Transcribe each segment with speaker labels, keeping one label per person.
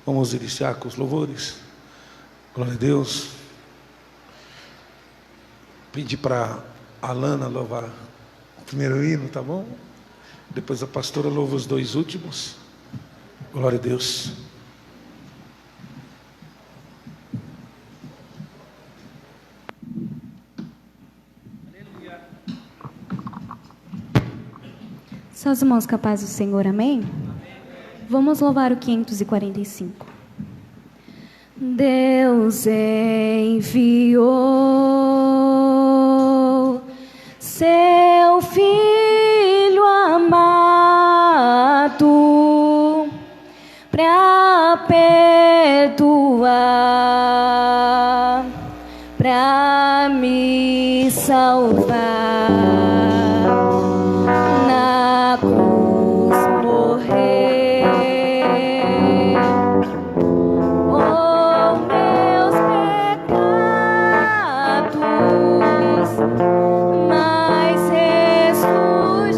Speaker 1: Vamos iniciar com os louvores. Glória a Deus. Pedi para a Alana louvar o primeiro hino, tá bom? Depois a pastora louva os dois últimos. Glória a Deus.
Speaker 2: São os irmãos capazes do Senhor, amém? Vamos louvar o 545. Deus enviou seu Filho amado para perdoar, para me salvar. Na cruz morrer, oh, meus pecados, mas ressurgiu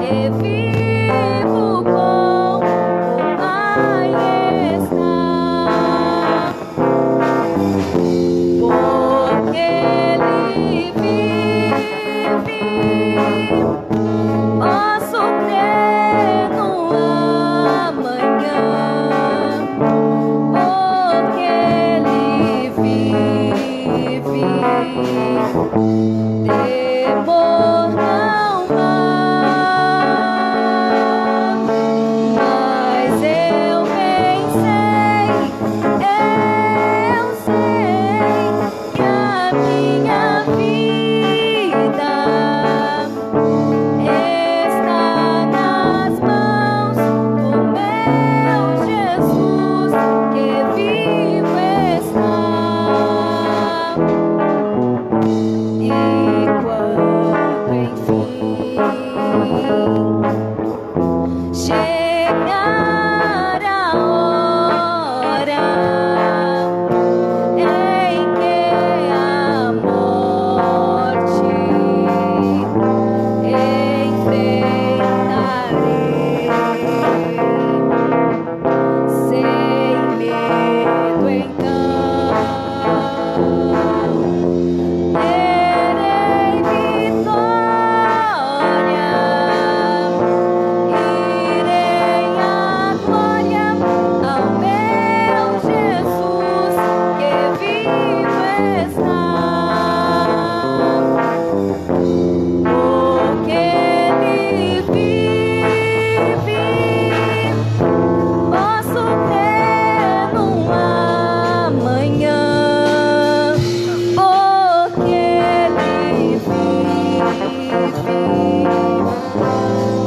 Speaker 2: e vivo com o Pai está, porque Ele vive. Posso crer no amanhã, porque Ele vive. Temor não há, mas eu bem sei que a minha vida está nas mãos do meu Jesus, que vivo está. E quando enfim chegar a hora em que a morte enfrentarei, sem medo então terei vitória, irei à glória ao meu Jesus, que vivo está. Porque Ele vive, posso crer no amanhã, porque Ele vive.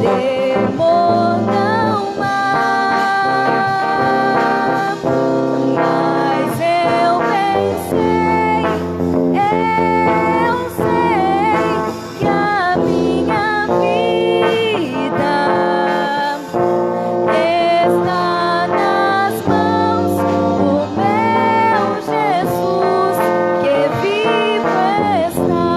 Speaker 2: Temor não há, mas eu bem sei que a minha vida está nas mãos do meu Jesus, que vivo está.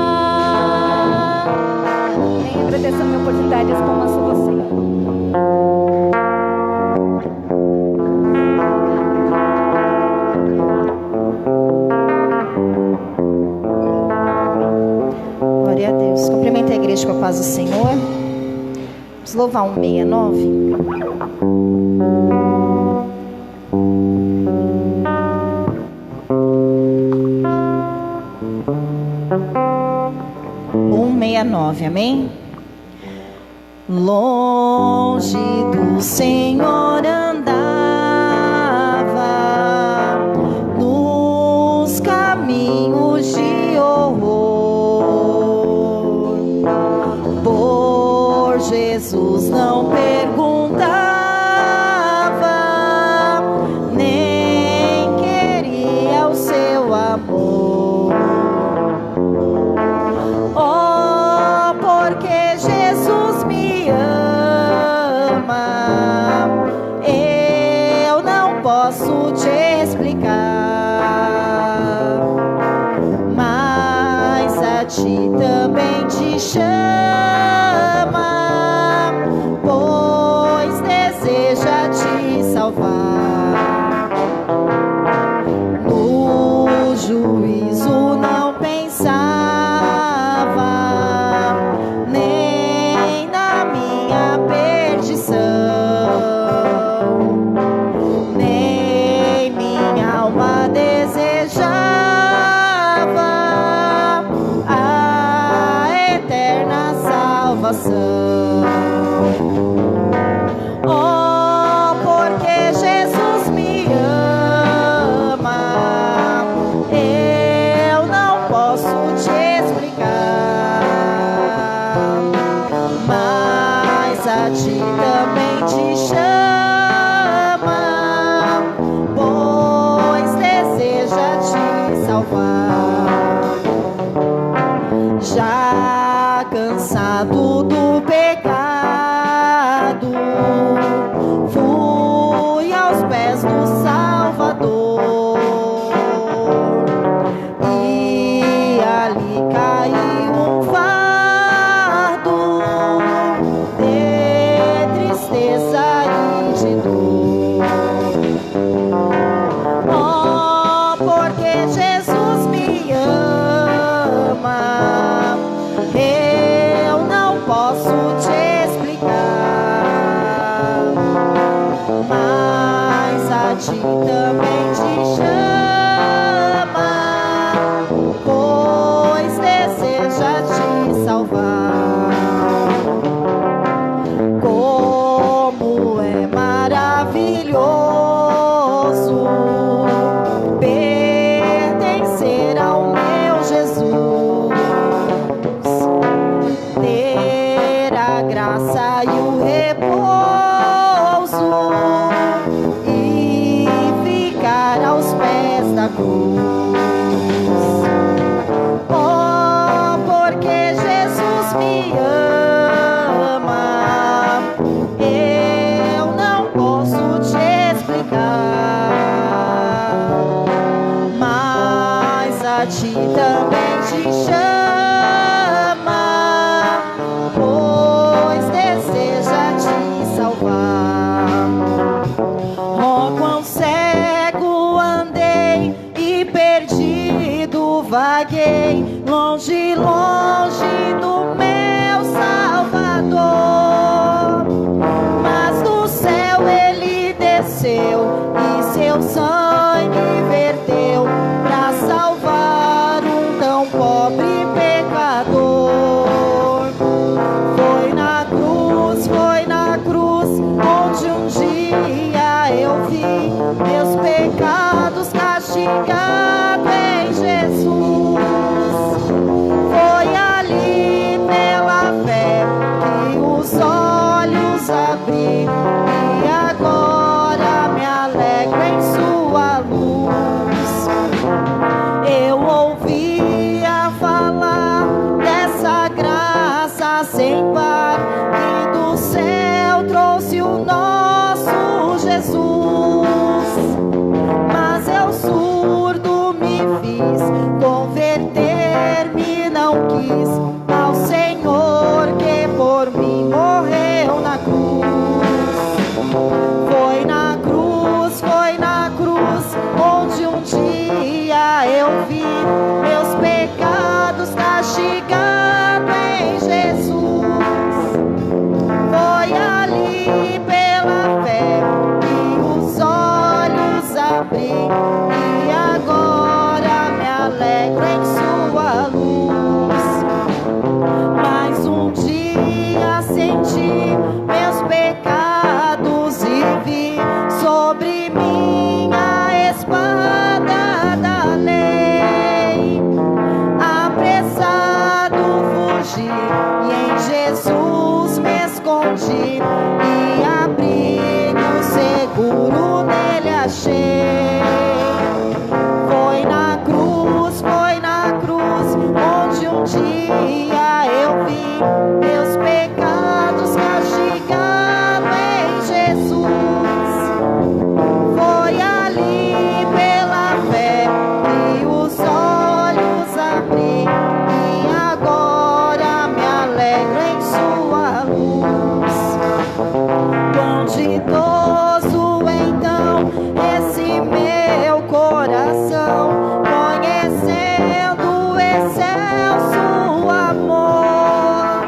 Speaker 2: Nem agradeço a minha oportunidade, as palmas são você.
Speaker 3: Glória a Deus. Cumprimento a igreja com a paz do Senhor. Vamos louvar 169. Amém? Longe do Senhor andava nos caminhos de horror. Por Jesus não perguntava, nem queria o seu amor. Oh, porque Jesus me ama, eu não posso te explicar, mas a ti também te chama, pois deseja te salvar. ti também te chama, pois deseja te salvar. Como é maravilhoso pertencer ao meu Jesus, ter a graça e o repouso e ficar aos pés da cruz. Oh, porque Jesus me ama, eu não posso te explicar, mas a ti também te chama, pois deseja te salvar. Oh, quão cego andei e perdido vaguei, longe, longe do meu Salvador. Mas do céu ele desceu e seu sangue verteu pra salvar um tão pobre pecador. Foi na cruz, onde um dia eu vi meus pecados castigados em Jesus. Foi ali pela fé que os olhos abri e agora me alegro em sua luz. Eu ouvia falar dessa graça sem par que do céu trouxe o nosso Jesus, mas eu surdo me fiz, converter-me não quis ao Senhor que por mim morreu na cruz. Foi na cruz, onde um dia eu vi meus pecados castigados em Jesus. Foi ali pela fé que os olhos abri e agora me alegro em sua luz. Mais um dia senti meus pecados e vi sobre mim a espada da lei. Apressado fugi e em Jesus me escondi e abrigo seguro nele achei. Foi na cruz, onde um dia eu vi meus pecados castigados em Jesus. Foi ali pela fé que os olhos abri e agora me alegro em sua luz. Quão ditoso então esse meu coração, conhecendo o excelso amor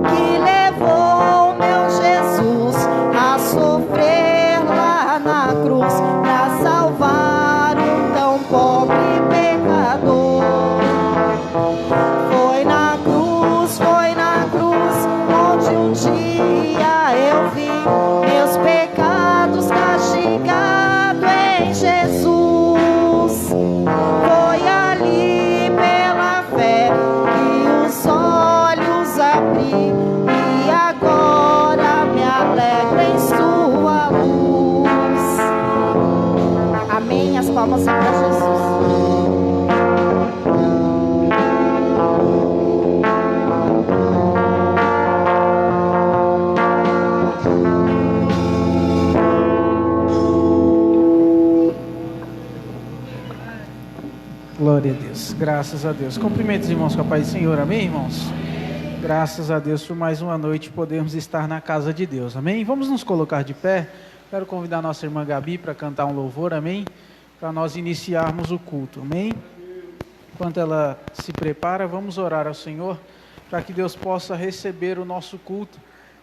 Speaker 3: que levou meu Jesus a sofrer lá na cruz pra salvar um tão pobre pecador. Foi na cruz, onde um dia eu vi meus pecados castigados em Jesus. Foi ali pela fé que os olhos abri e agora me alegro em sua luz. Amém. As palmas são para Jesus.
Speaker 4: Glória a Deus, graças a Deus. Cumprimento os irmãos com a paz do Senhor, amém, irmãos? Graças a Deus por mais uma noite podemos estar na casa de Deus, amém? Vamos nos colocar de pé. Quero convidar a nossa irmã Gabi para cantar um louvor, amém? Para nós iniciarmos o culto, amém? Enquanto ela se prepara, vamos orar ao Senhor para que Deus possa receber o nosso culto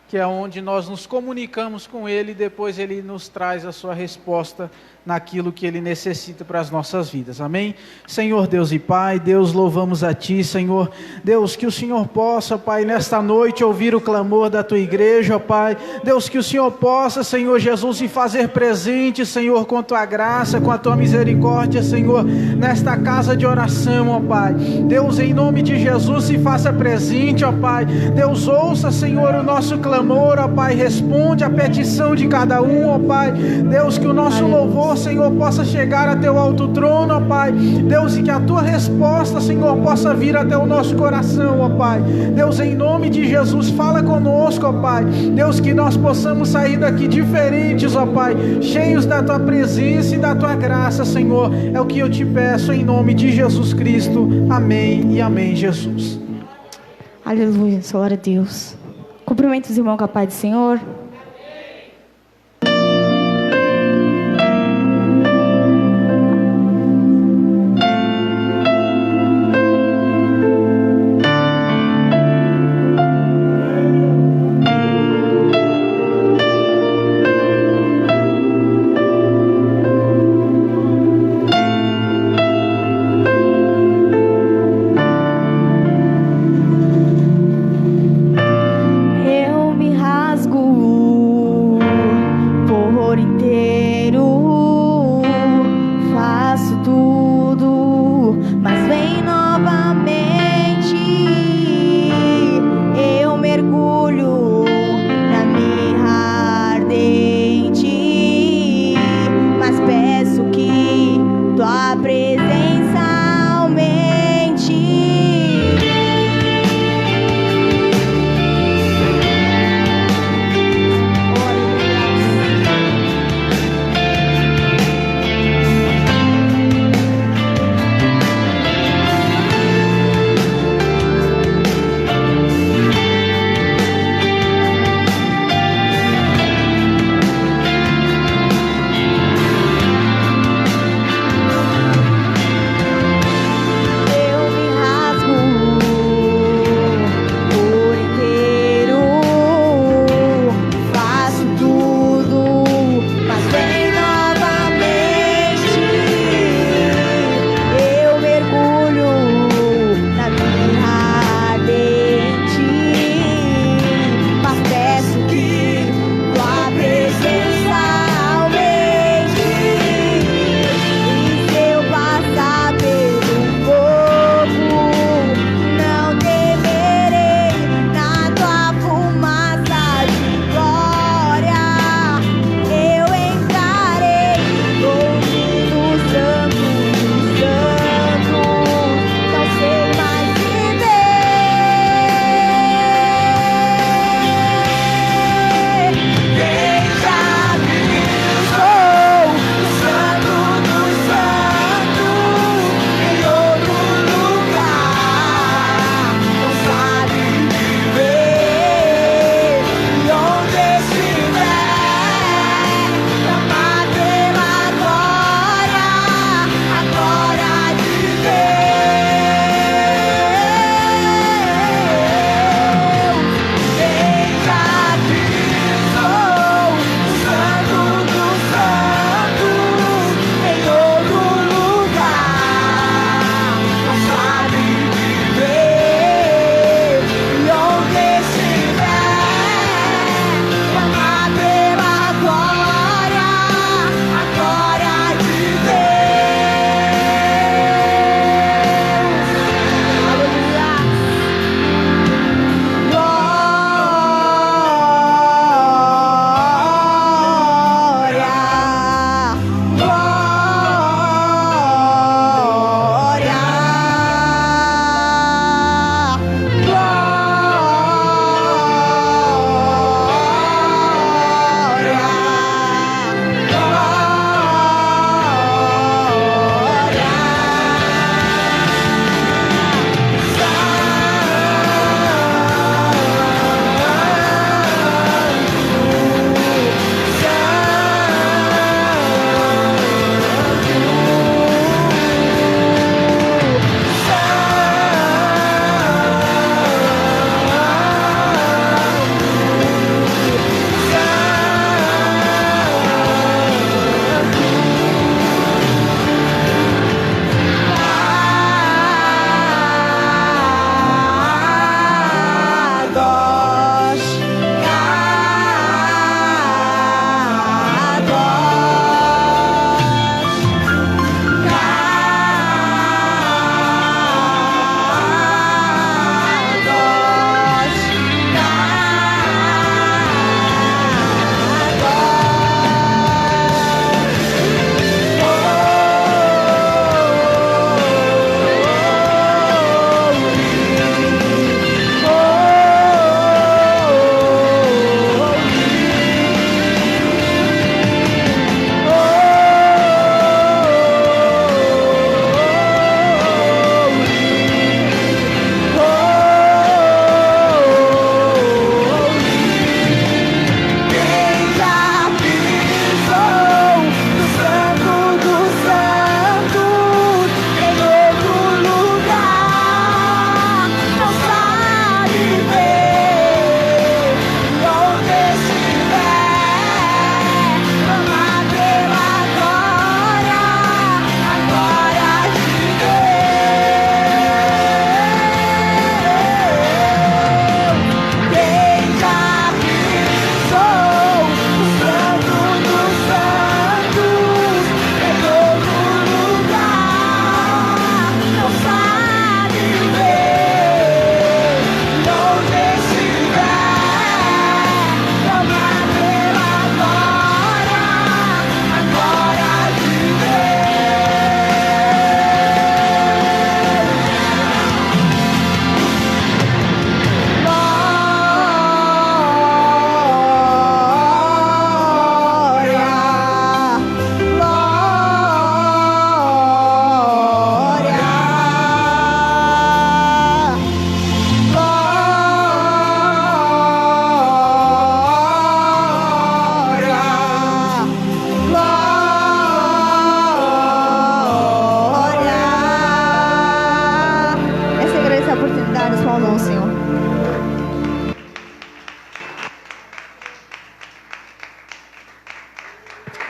Speaker 4: que é onde nós nos comunicamos com Ele e depois Ele nos traz a sua resposta naquilo que Ele necessita para as nossas vidas, amém? Senhor Deus e Pai, Deus, louvamos a Ti, Senhor, Deus, que o Senhor possa, Pai, nesta noite ouvir o clamor da Tua igreja, Pai, Deus, que o Senhor possa, Senhor Jesus, se fazer presente, Senhor, com Tua graça, com a Tua misericórdia, Senhor, nesta casa de oração, ó Pai, Deus, em nome de Jesus, se faça presente, ó Pai, Deus, ouça, Senhor, o nosso clamor, ó Pai, responde a petição de cada um, ó Pai, Deus, que o nosso louvor, Senhor, possa chegar até o alto trono, ó Pai, Deus, e que a Tua resposta, Senhor, possa vir até o nosso coração, ó Pai, Deus, em nome de Jesus, fala conosco, ó Pai, Deus, que nós possamos sair daqui diferentes, ó Pai, cheios da Tua presença e da Tua graça, Senhor, é o que eu te peço em nome de Jesus Cristo, amém e amém, Jesus.
Speaker 2: Aleluia, glória a Deus. Cumprimento os irmãos com a paz do Senhor. Eu me rasgo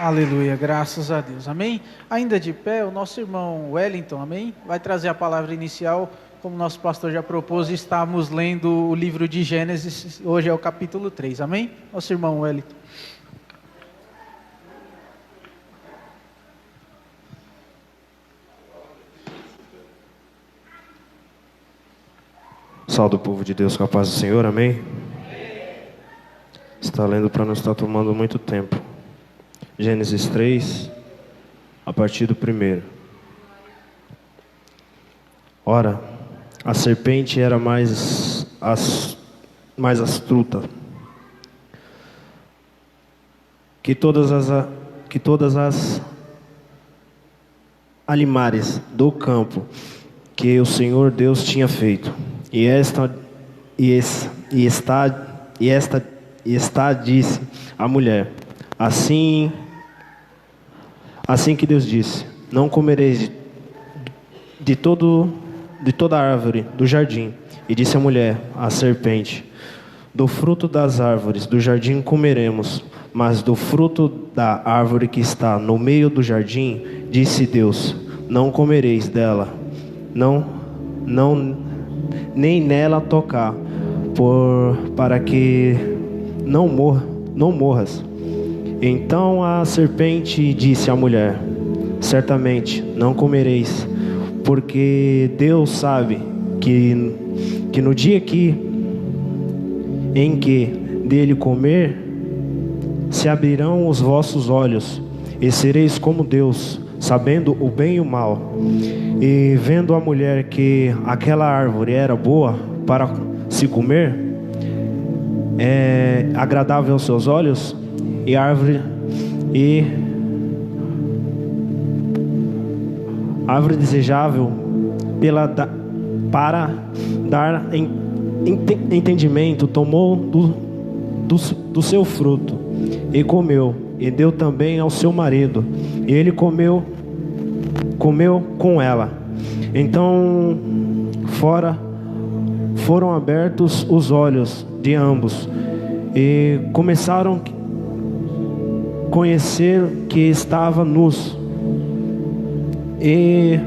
Speaker 4: Aleluia, graças a Deus, amém? Ainda de pé, o nosso irmão Wellington, amém? Vai trazer a palavra inicial, como nosso pastor já propôs, estamos lendo o livro de Gênesis, hoje é o capítulo 3, amém? Nosso irmão Wellington.
Speaker 5: Salve o povo de Deus com a paz do Senhor, amém? Está lendo para não estar tomando muito tempo. Gênesis 3, a partir do 1. Ora, a serpente era mais astuta que todas as animais do campo que o Senhor Deus tinha feito. E esta disse à mulher: assim que Deus disse: não comereis de toda árvore do jardim. E disse a mulher à serpente: do fruto das árvores do jardim comeremos, mas do fruto da árvore que está no meio do jardim, disse Deus: não comereis dela, nem nela tocar, para que não morras. Então a serpente disse à mulher: certamente não comereis, porque Deus sabe que no dia em que dele comer, se abrirão os vossos olhos, e sereis como Deus, sabendo o bem e o mal. E vendo a mulher que aquela árvore era boa para se comer, agradável aos seus olhos, e árvore desejável para dar entendimento, tomou do seu fruto e comeu, e deu também ao seu marido, e ele comeu com ela. Então foram abertos os olhos de ambos, e começaram a conhecer que estava nus. E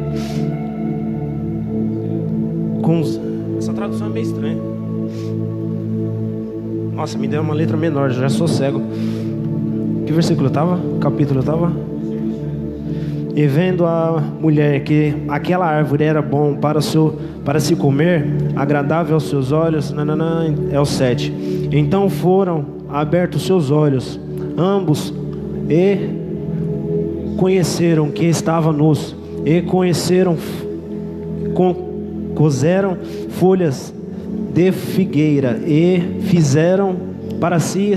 Speaker 5: essa tradução é meio estranha. Nossa, me deu uma letra menor, já sou cego. Que versículo estava? Capítulo estava? E vendo a mulher que aquela árvore era bom para se comer, agradável aos seus olhos, é o 7. Então foram abertos seus olhos, ambos, e conheceram que estava nus, e cozeram folhas de figueira, e fizeram para si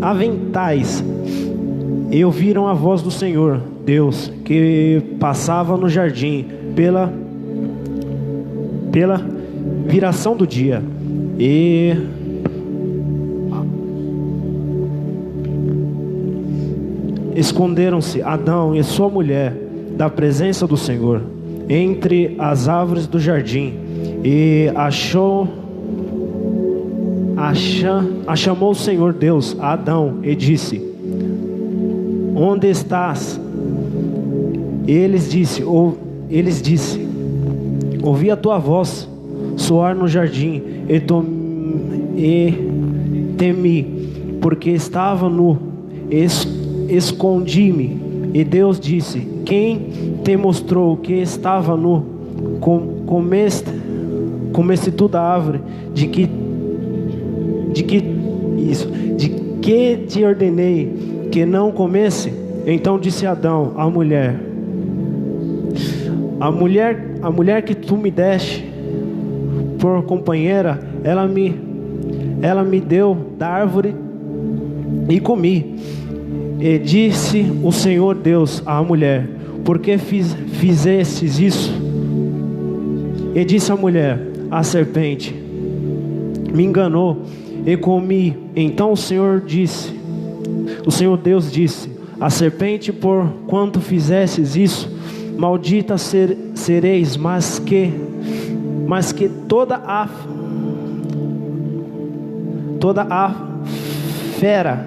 Speaker 5: aventais. E ouviram a voz do Senhor Deus, que passava no jardim pela viração do dia. E esconderam-se Adão e sua mulher da presença do Senhor entre as árvores do jardim. E chamou o Senhor Deus a Adão e disse: onde estás? Eles disse: ouvi a tua voz soar no jardim, e temi, porque estava nu, escondi-me. E Deus disse: quem te mostrou que estava nu? Comeste tu da árvore de que te ordenei que não comesse? Então disse Adão à mulher: a mulher que tu me deste por companheira, ela me deu da árvore e comi. E disse o Senhor Deus à mulher: por que fizestes isso? E disse a mulher: a serpente me enganou e comi. Então o Senhor Deus disse: a serpente, por quanto fizestes isso, maldita sereis, mas que toda a fera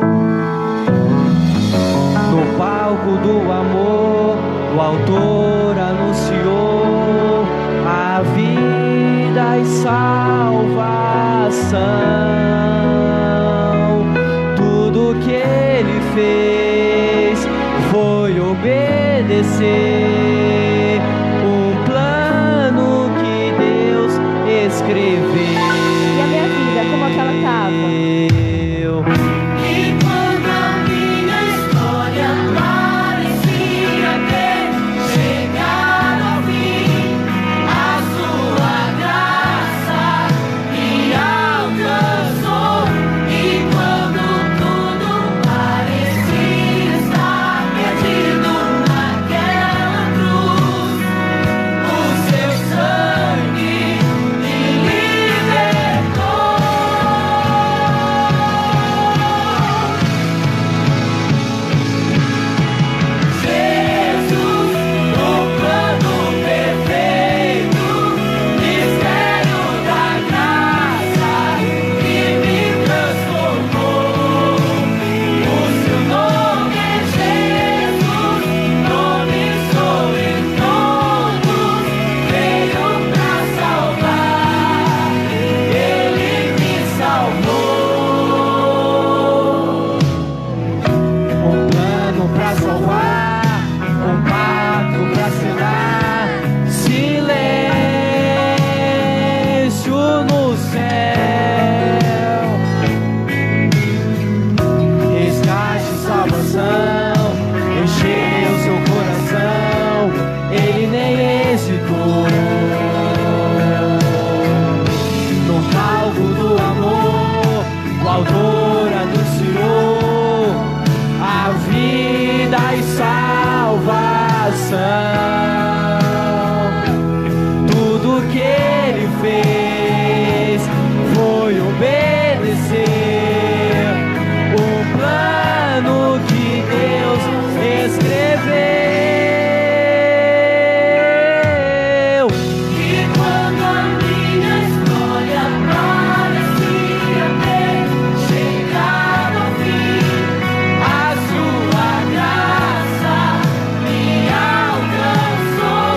Speaker 6: o autor anunciou a vida e salvação. Tudo que ele fez foi obedecer um plano que Deus escreveu.
Speaker 3: E a minha vida, como é que ela estava?
Speaker 6: Tudo que ele fez foi obedecer o plano que Deus escreveu. E quando a minha história parecia ter chegado ao fim, a sua graça me alcançou.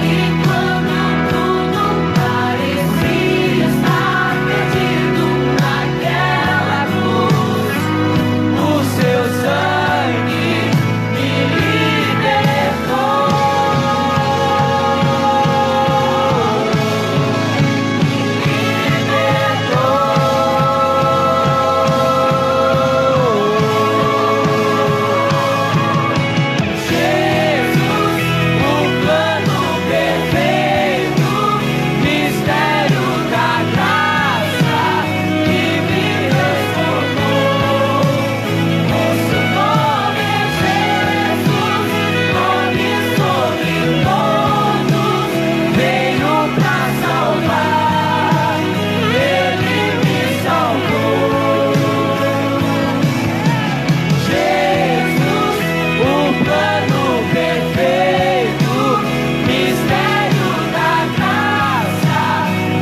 Speaker 6: E quando tudo parecia estar perdido naquela cruz, o seu sangue me libertou. Jesus, o plano perfeito, mistério da graça que me transformou. O seu nome é Jesus, nome sobre todos, veio pra salvar, ele me salvou. Jesus, o plano perfeito, mistério da graça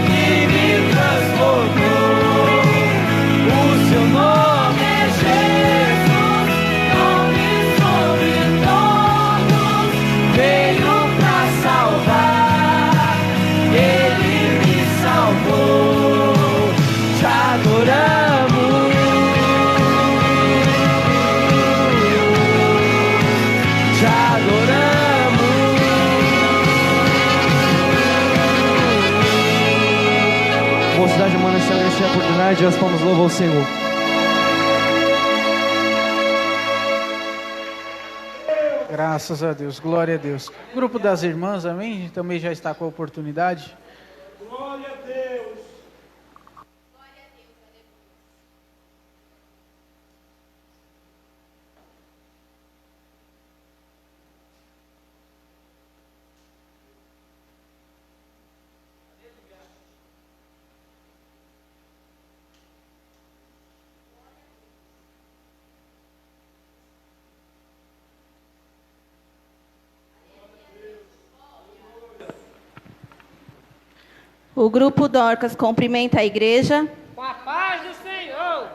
Speaker 6: que me transformou. O seu nome é Jesus, nome sobre todos, veio pra salvar, ele me salvou. Te adoramos, te adoramos. Mocidade, mano, excelência e oportunidade, nós vamos louvar o Senhor.
Speaker 4: Graças a Deus, glória a Deus. Grupo das irmãs, amém? Também já está com a oportunidade.
Speaker 1: Glória a Deus.
Speaker 3: O grupo Dorcas cumprimenta a igreja.
Speaker 7: Com a paz do Senhor.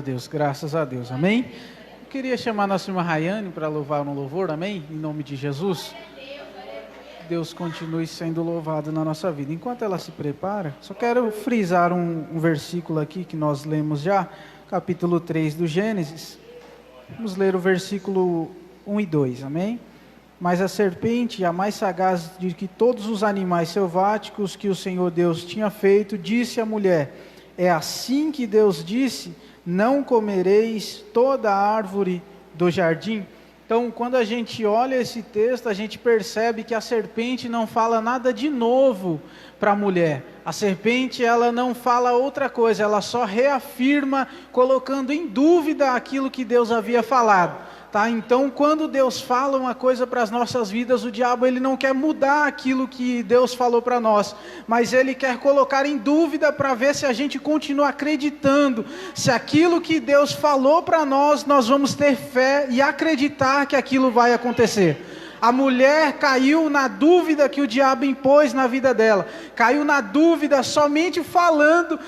Speaker 4: Deus, graças a Deus, amém? Eu queria chamar a nossa irmã Rayane para louvar no louvor, amém? Em nome de Jesus. Deus continue sendo louvado na nossa vida. Enquanto ela se prepara, só quero frisar um versículo aqui que nós lemos já, capítulo 3 do Gênesis. Vamos ler o versículo 1 e 2, amém? Mas a serpente, a mais sagaz de que todos os animais selváticos que o Senhor Deus tinha feito, disse à mulher: é assim que Deus disse, não comereis toda a árvore do jardim? Então, quando a gente olha esse texto, a gente percebe que a serpente não fala nada de novo para a mulher. A serpente, ela não fala outra coisa, ela só reafirma, colocando em dúvida aquilo que Deus havia falado. Tá? Então, quando Deus fala uma coisa para as nossas vidas, o diabo ele não quer mudar aquilo que Deus falou para nós, mas ele quer colocar em dúvida para ver se a gente continua acreditando, se aquilo que Deus falou para nós vamos ter fé e acreditar que aquilo vai acontecer. A mulher caiu na dúvida que o diabo impôs na vida dela, caiu na dúvida somente falando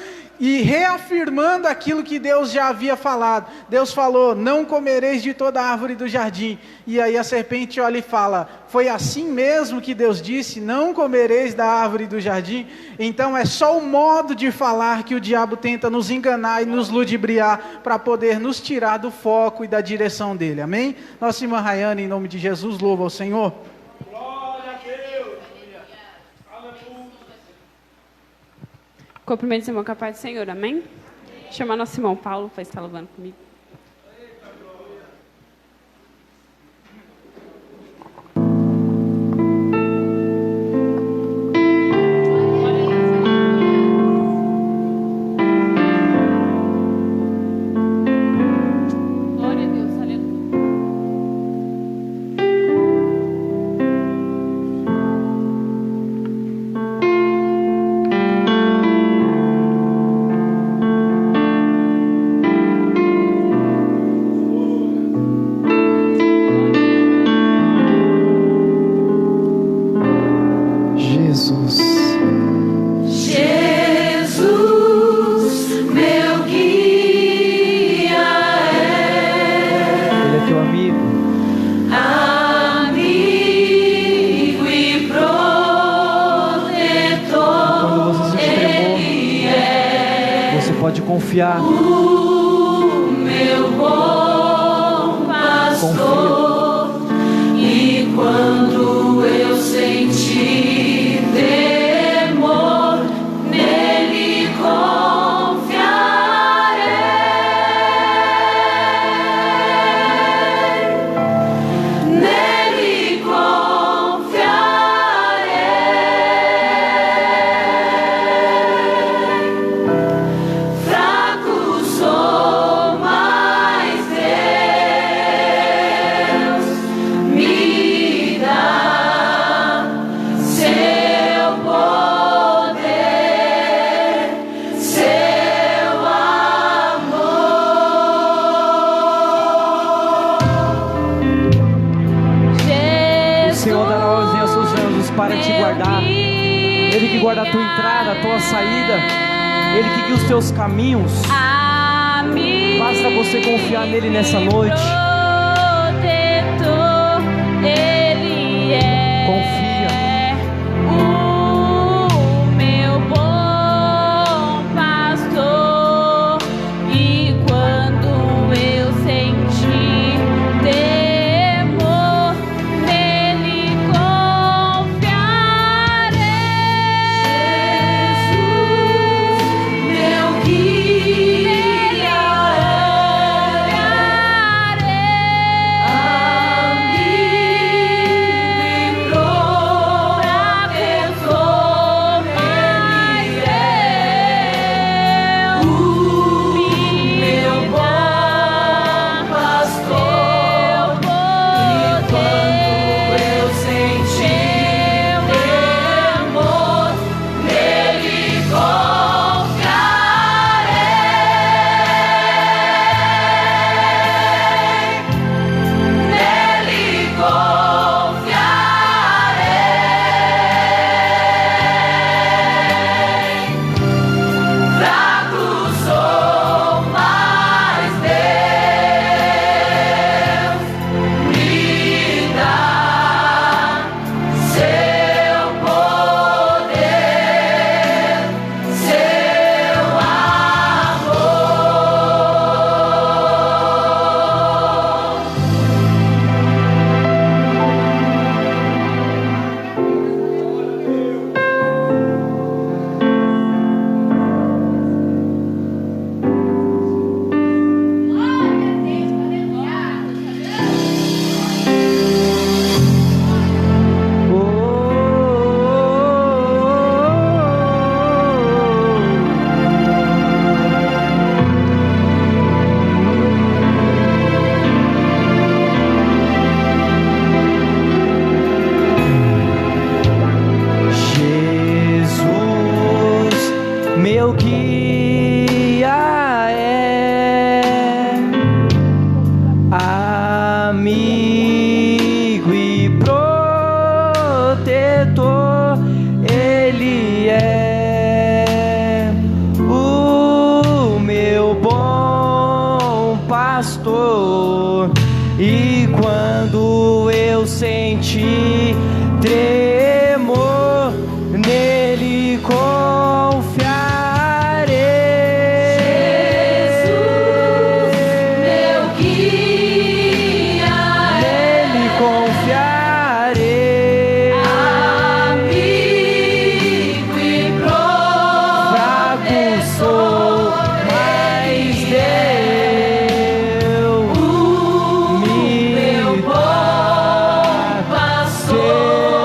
Speaker 4: e reafirmando aquilo que Deus já havia falado. Deus falou: não comereis de toda árvore do jardim. E aí a serpente olha e fala: foi assim mesmo que Deus disse, não comereis da árvore do jardim? Então é só o modo de falar que o diabo tenta nos enganar e nos ludibriar para poder nos tirar do foco e da direção dele, amém? Nossa irmã Rayane, em nome de Jesus, louva ao Senhor.
Speaker 8: Cumprimento, irmão, com a paz do Senhor, amém? Chamar nosso irmão Paulo para estar louvando comigo. Glória a Deus, aleluia.
Speaker 6: Confiar.
Speaker 9: O meu bom pastor, e quando eu senti temor, nele confiarei. Nele
Speaker 6: para te guardar. Ele que guarda a tua entrada, a tua saída. Ele que guia os teus caminhos. Basta você confiar nele nessa noite.
Speaker 8: Ele é.
Speaker 6: Confia.
Speaker 8: O meu bom pastor. E quando eu senti temor, nele confiarei.
Speaker 9: Jesus, meu guia,
Speaker 6: meu guia é amigo e protetor, Ele é o meu bom pastor. E quando eu sentir tremor, nele confiarei.
Speaker 9: Jesus, meu guia,
Speaker 6: Nele confiarei.
Speaker 9: amigo e
Speaker 6: Fraco sou, mas Deus me dá seu poder, seu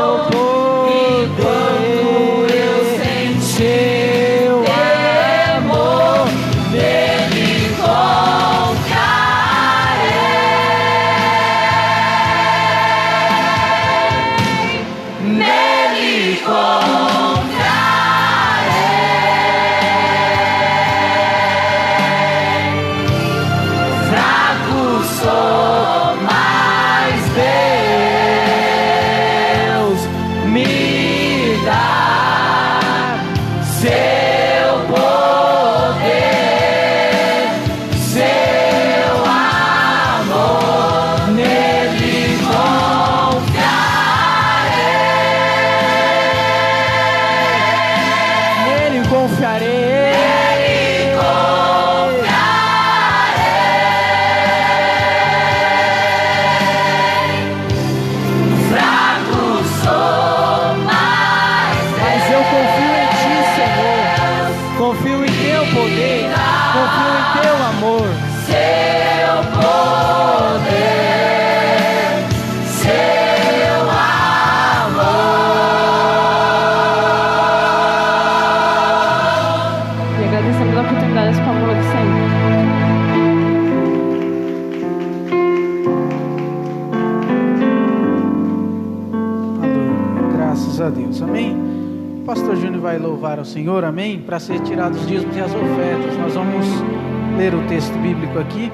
Speaker 6: amor, nele
Speaker 9: nele confiarei. Fraco sou, mas
Speaker 6: Deus me dá seu poder, seu amor, nele confiarei.
Speaker 9: fraco sou,
Speaker 6: Mas eu confio em Ti, Senhor. Confio em Teu poder, confio em Teu amor.
Speaker 9: seu poder, seu amor.
Speaker 8: E agradecemos a oportunidade desse favor do Senhor.
Speaker 4: Aleluia. Graças a Deus. Amém? O pastor Júnior vai louvar ao Senhor, amém? Para ser tirados os dízimos e as ofertas. Nós vamos ler o texto bíblico aqui.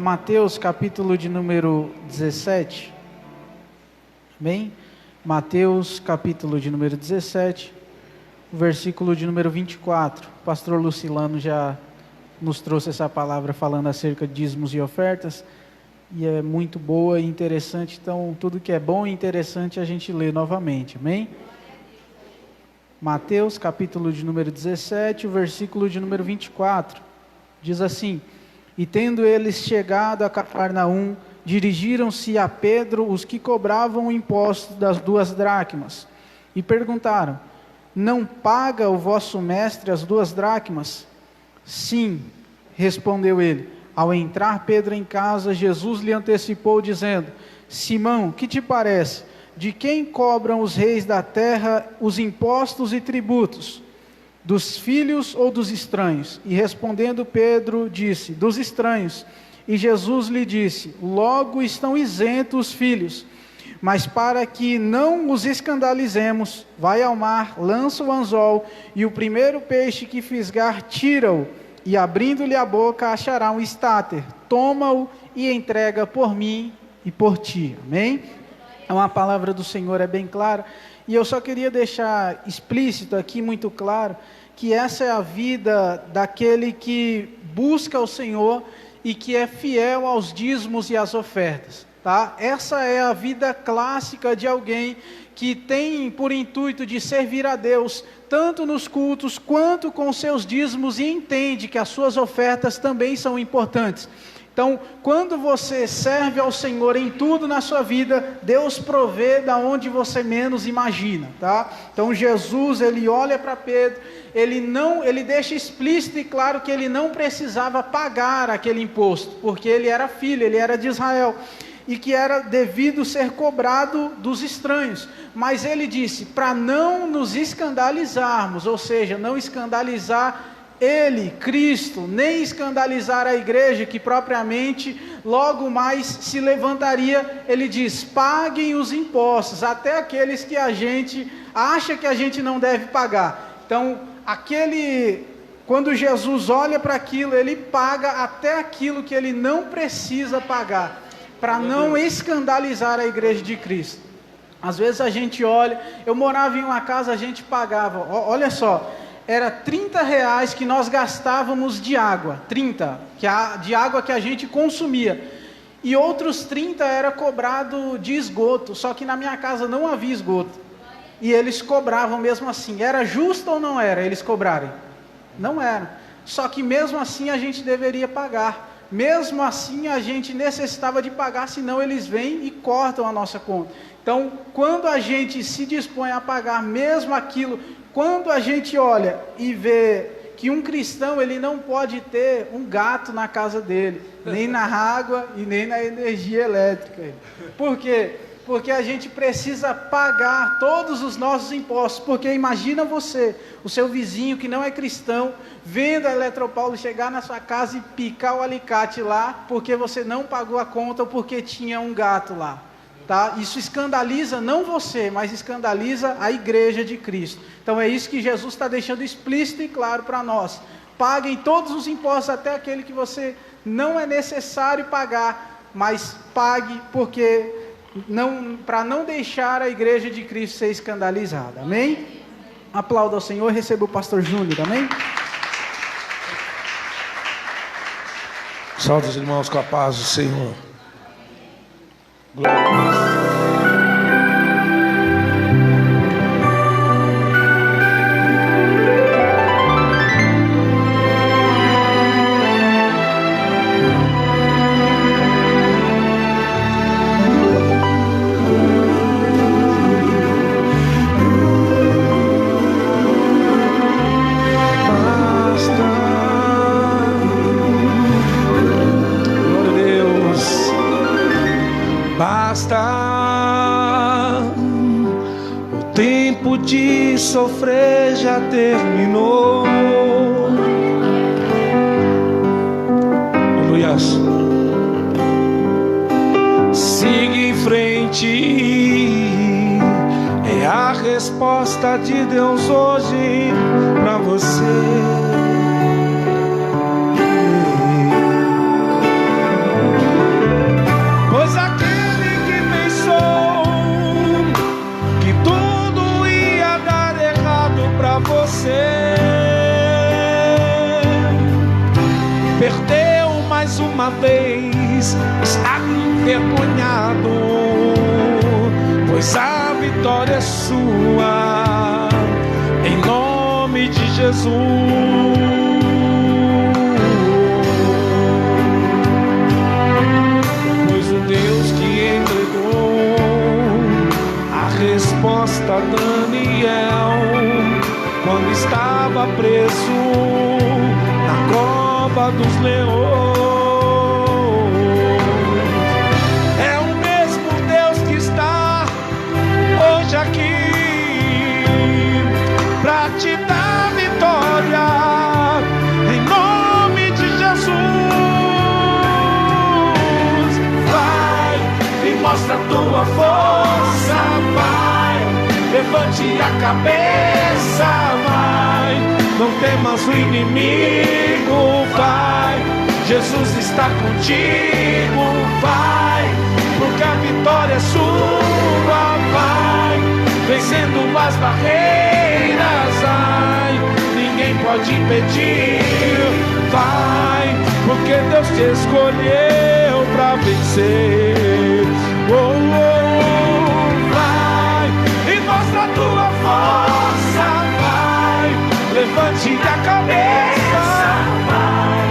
Speaker 4: Mateus, capítulo de número 17. Amém? Mateus, capítulo de número 17, versículo de número 24. O pastor Lucilano já nos trouxe essa palavra falando acerca de dízimos e ofertas. E é muito boa e interessante, então tudo que é bom e interessante a gente lê novamente, amém? Mateus, capítulo de número 17, o versículo de número 24, diz assim: E tendo eles chegado a Cafarnaum, dirigiram-se a Pedro os que cobravam o imposto das 2 dracmas, e perguntaram: Não paga o vosso mestre as 2 dracmas? Sim, respondeu ele. Ao entrar Pedro em casa, Jesus lhe antecipou, dizendo: Simão, que te parece? De quem cobram os reis da terra os impostos e tributos? Dos filhos ou dos estranhos? E respondendo Pedro, disse: Dos estranhos. E Jesus lhe disse: Logo estão isentos os filhos. Mas para que não os escandalizemos, vai ao mar, lança o anzol, e o primeiro peixe que fisgar, tira-o. E abrindo-lhe a boca, achará um estáter. Toma-o e entrega por mim e por ti. Amém? Então a palavra do Senhor é bem clara. E eu só queria deixar explícito aqui, muito claro, que essa é a vida daquele que busca o Senhor e que é fiel aos dízimos e às ofertas. Tá? Essa é a vida clássica de alguém que tem por intuito de servir a Deus, tanto nos cultos quanto com seus dízimos, e entende que as suas ofertas também são importantes. Então, quando você serve ao Senhor em tudo na sua vida, Deus provê da onde você menos imagina, tá? Então, Jesus, ele olha para Pedro, ele deixa explícito e claro que ele não precisava pagar aquele imposto, porque ele era filho, ele era de Israel, e que era devido ser cobrado dos estranhos. Mas ele disse, para não nos escandalizarmos, ou seja, não escandalizar ele, Cristo, nem escandalizar a igreja, que propriamente logo mais se levantaria, ele diz, paguem os impostos, até aqueles que a gente acha que a gente não deve pagar. Então, quando Jesus olha para aquilo, ele paga até aquilo que ele não precisa pagar, para não escandalizar a igreja de Cristo. Às vezes a gente olha, eu morava em uma casa, a gente pagava, olha só, era R$30 que nós gastávamos de água, 30, de água que a gente consumia, e outros 30 era cobrado de esgoto, só que na minha casa não havia esgoto, e eles cobravam mesmo assim. Era justo ou não era eles cobrarem? Não era, só que mesmo assim a gente deveria pagar, mesmo assim a gente necessitava de pagar, senão eles vêm e cortam a nossa conta. Então, quando a gente se dispõe a pagar mesmo aquilo, quando a gente olha e vê que um cristão, ele não pode ter um gato na casa dele, nem na água e nem na energia elétrica. Por quê? Porque a gente precisa pagar todos os nossos impostos, porque imagina você, o seu vizinho que não é cristão, vendo a Eletropaulo chegar na sua casa e picar o alicate lá, porque você não pagou a conta ou porque tinha um gato lá. Tá? Isso escandaliza não você, mas escandaliza a igreja de Cristo. Então é isso que Jesus está deixando explícito e claro para nós. Paguem todos os impostos, até aquele que você não é necessário pagar, mas pague para não deixar a igreja de Cristo ser escandalizada. Amém? Aplauda ao Senhor e receba o pastor Júnior. Amém?
Speaker 1: Salve os irmãos com a paz do Senhor. Glória a Deus. O tempo de sofrer já terminou. Aleluia. Siga em frente. É a resposta de Deus hoje para você. Perdeu mais uma vez, está envergonhado, pois a vitória é sua, em nome de Jesus. Pois o Deus que entregou a resposta a Daniel, quando estava preso na cova dos leões, é o mesmo Deus que está hoje aqui para te dar vitória, em nome de Jesus. Vai e mostra a tua força, vai, levante a cabeça, vai. Não temas o inimigo, vai. Jesus está contigo, vai. Porque a vitória é sua, vai. Vencendo as barreiras, ai. Ninguém pode impedir, vai. Porque Deus te escolheu para vencer. Oh, oh, oh, vai. E mostra a tua força, vai. Levante a cabeça, vai.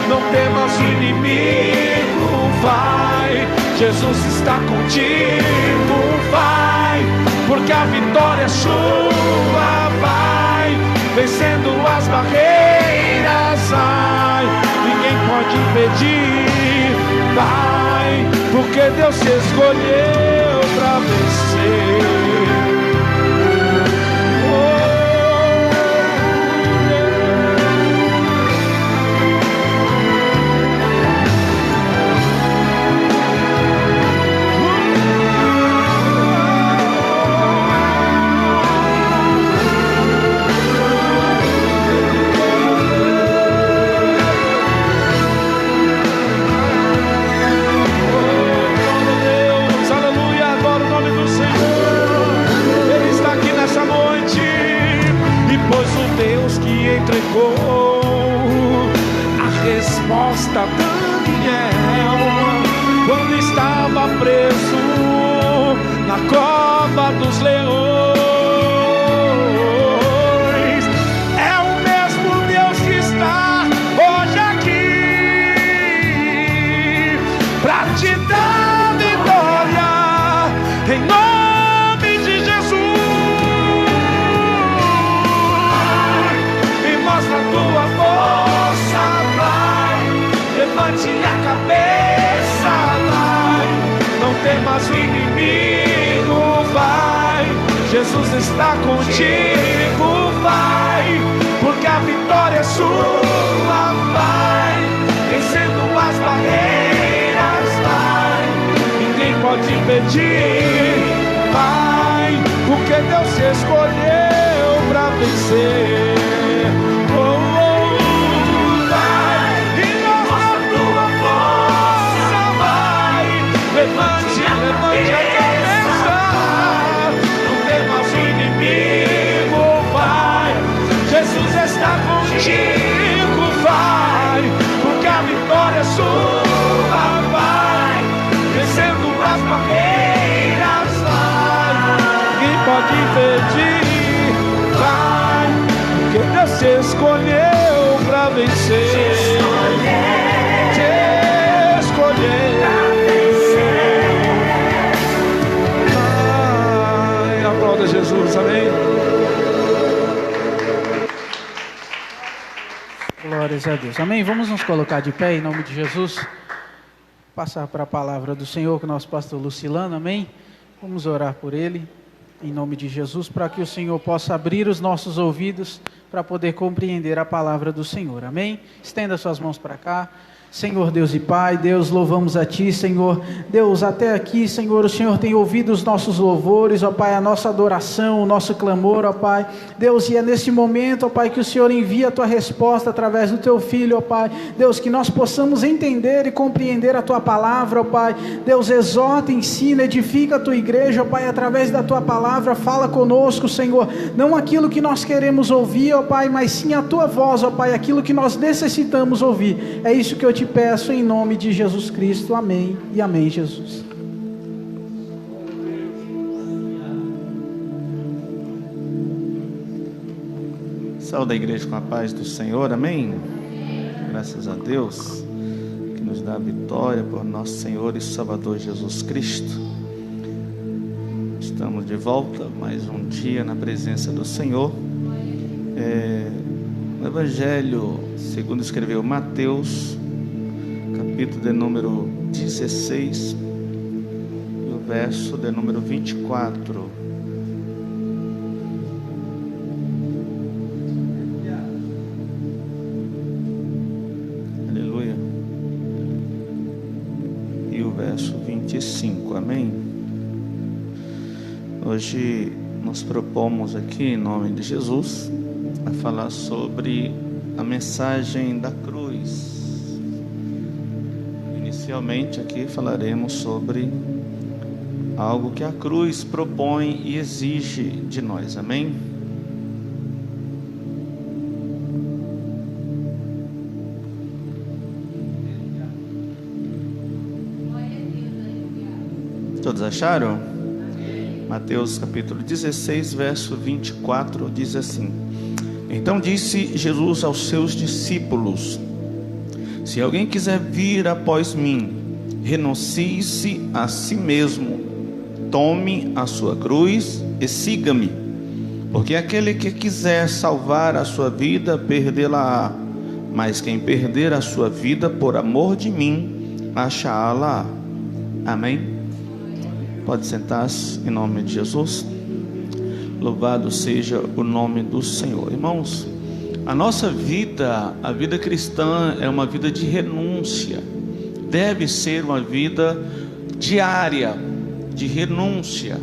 Speaker 1: Não temas o inimigo, vai. Jesus está contigo, vai. Porque a vitória é sua, vai. Vencendo as barreiras, vai. Ninguém pode impedir, vai. Porque Deus te escolheu para vencer. entregou a resposta a Daniel quando estava preso na cova dos leões. É o mesmo Deus que está hoje aqui pra te dar vitória em nome de Jesus. E mostra a tua força, vai, levante a cabeça, vai, não temas o inimigo, vai, Jesus está contigo, vai, porque a vitória é sua, vai, vencendo as barreiras, vai, ninguém pode impedir, vai, porque Deus te escolheu pra vencer. Oh, oh, vai, e mostra a tua força, vai, levante a cabeça, não temas o inimigo, vai, Jesus está contigo, vai, porque a vitória é sua, vai, vencendo as barreiras, vai, ninguém pode impedir, vai, porque Deus te escolheu pra vencer, te escolheu. Ai, aplauda Jesus, amém.
Speaker 4: Glórias a Deus. Amém? Vamos nos colocar de pé em nome de Jesus. Passar para a palavra do Senhor com o nosso pastor Lucilano, amém? Vamos orar por ele, em nome de Jesus, para que o Senhor possa abrir os nossos ouvidos para poder compreender a palavra do Senhor, amém? Estenda suas mãos para cá. Senhor Deus e Pai, Deus, louvamos a Ti, Senhor. Deus, até aqui, Senhor, o Senhor tem ouvido os nossos louvores, ó Pai, a nossa adoração, o nosso clamor, ó Pai. Deus, e é nesse momento, ó Pai, que o Senhor envia a Tua resposta através do Teu Filho, ó Pai. Deus, que nós possamos entender e compreender a Tua palavra, ó Pai. Deus, exorta, ensina, edifica a Tua igreja, ó Pai, através da Tua palavra, fala conosco, Senhor. Não aquilo que nós queremos ouvir, ó Pai, mas sim a Tua voz, ó Pai, aquilo que nós necessitamos ouvir. É isso que eu te peço em nome de Jesus Cristo, amém e amém, Jesus.
Speaker 10: Saúde a igreja com a paz do Senhor, amém? Graças a Deus que nos dá a vitória por nosso Senhor e Salvador Jesus Cristo. Estamos de volta mais um dia na presença do Senhor. O Evangelho segundo escreveu Mateus, capítulo de número 16 e o verso de número 24. Aleluia. E o verso 25, amém? Hoje nós propomos aqui, em nome de Jesus, a falar sobre a mensagem da cruz. Inicialmente aqui falaremos sobre algo que a cruz propõe e exige de nós, amém? Todos acharam? Mateus capítulo 16, verso 24 diz assim: Então disse Jesus aos seus discípulos: Se alguém quiser vir após mim, renuncie-se a si mesmo, tome a sua cruz e siga-me. Porque aquele que quiser salvar a sua vida, perdê-la-á. Mas quem perder a sua vida por amor de mim, achá-la-á. Amém? Pode sentar-se em nome de Jesus. Louvado seja o nome do Senhor. Irmãos, a nossa vida, a vida cristã, é uma vida de renúncia. Deve ser uma vida diária de renúncia.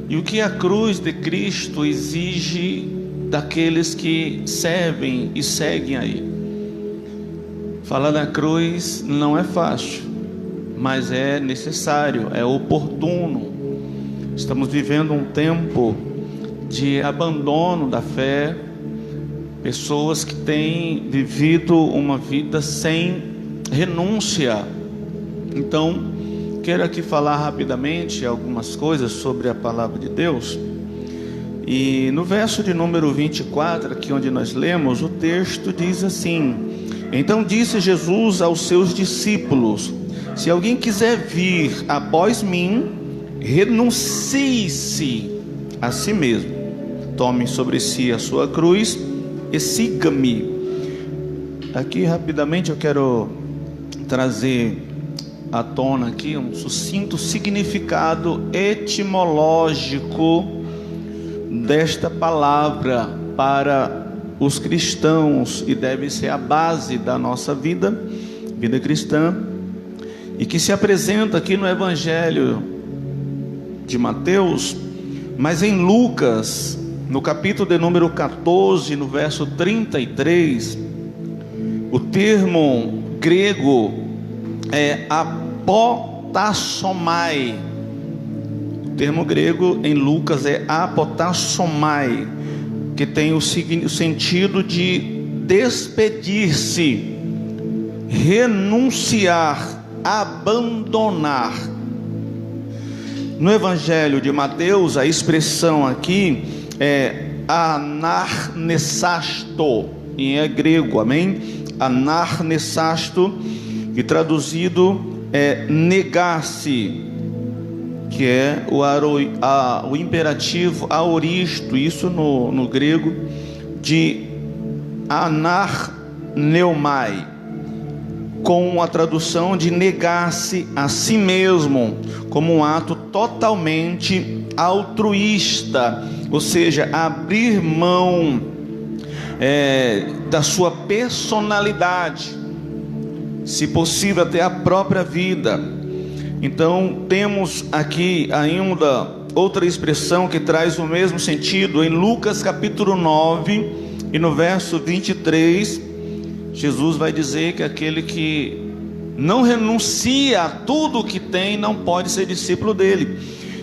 Speaker 10: E o que a cruz de Cristo exige daqueles que servem e seguem a Ele. Falar da cruz não é fácil, mas é necessário, é oportuno. Estamos vivendo um tempo de abandono da fé, pessoas que têm vivido uma vida sem renúncia. Então, quero aqui falar rapidamente algumas coisas sobre a palavra de Deus. E no verso de número 24, aqui onde nós lemos, o texto diz assim: então disse Jesus aos seus discípulos: se alguém quiser vir após mim, renuncie-se a si mesmo, tome sobre si a sua cruz e siga-me. Aqui rapidamente eu quero trazer à tona aqui um sucinto significado etimológico desta palavra para os cristãos, e deve ser a base da nossa vida cristã, e que se apresenta aqui no Evangelho de Mateus, mas em Lucas, no capítulo de número 14, no verso 33, o termo grego é apotassomai. O termo grego em Lucas é apotassomai, que tem o sentido de despedir-se, renunciar, abandonar. No Evangelho de Mateus, a expressão aqui é anarnesasto, e é grego, amém? Anarnesasto, e traduzido é negar-se, que é o imperativo aoristo, isso no grego, de anarneumai, com a tradução de negar-se a si mesmo, como um ato totalmente altruísta, ou seja, abrir mão da sua personalidade, se possível até a própria vida. Então temos aqui ainda outra expressão que traz o mesmo sentido em Lucas capítulo 9, e no verso 23, Jesus vai dizer que aquele que não renuncia a tudo o que tem não pode ser discípulo dele.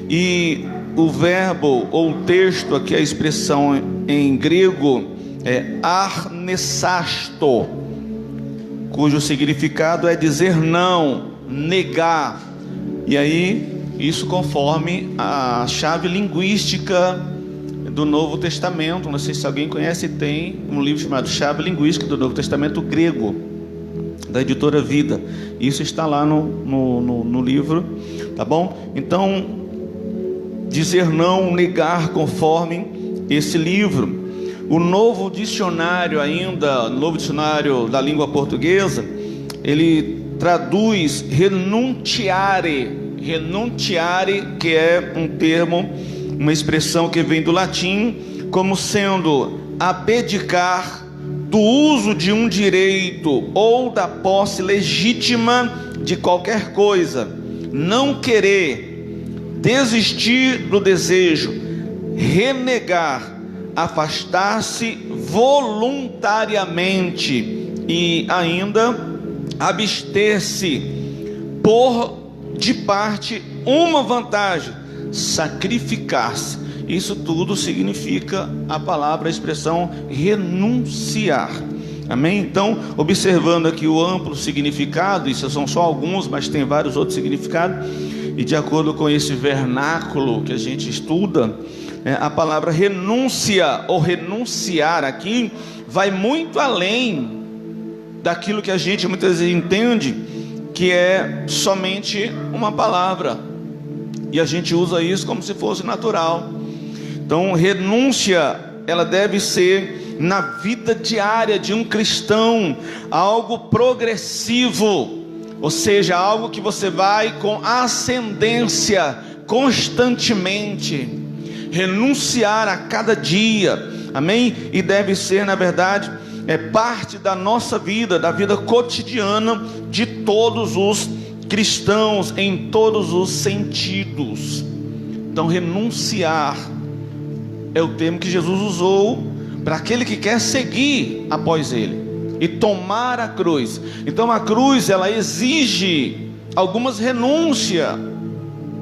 Speaker 10: E o verbo ou o texto aqui, a expressão em grego é arnesasto, cujo significado é dizer não, negar. E aí, isso conforme a chave linguística do Novo Testamento. Não sei se alguém conhece, tem um livro chamado Chave Linguística do Novo Testamento grego, da editora Vida. Isso está lá no livro, tá bom? Então, dizer não, negar, conforme esse livro. O novo dicionário ainda, o novo dicionário da língua portuguesa, ele traduz renunciare, que é um termo, uma expressão que vem do latim, como sendo abdicar do uso de um direito ou da posse legítima de qualquer coisa, não querer, desistir do desejo, renegar, afastar-se voluntariamente, e ainda abster-se, pôr de parte uma vantagem, sacrificar-se. Isso tudo significa a palavra, a expressão renunciar. Amém? Então, observando aqui o amplo significado, isso são só alguns, mas tem vários outros significados, e de acordo com esse vernáculo que a gente estuda, a palavra renúncia ou renunciar aqui vai muito além daquilo que a gente muitas vezes entende que é somente uma palavra, e a gente usa isso como se fosse natural. Então, renúncia, ela deve ser na vida diária de um cristão algo progressivo, ou seja, algo que você vai com ascendência constantemente, renunciar a cada dia, amém? E deve ser, na verdade, parte da nossa vida, da vida cotidiana de todos os cristãos, em todos os sentidos. Então, renunciar é o termo que Jesus usou para aquele que quer seguir após ele e tomar a cruz. Então, a cruz, ela exige algumas renúncias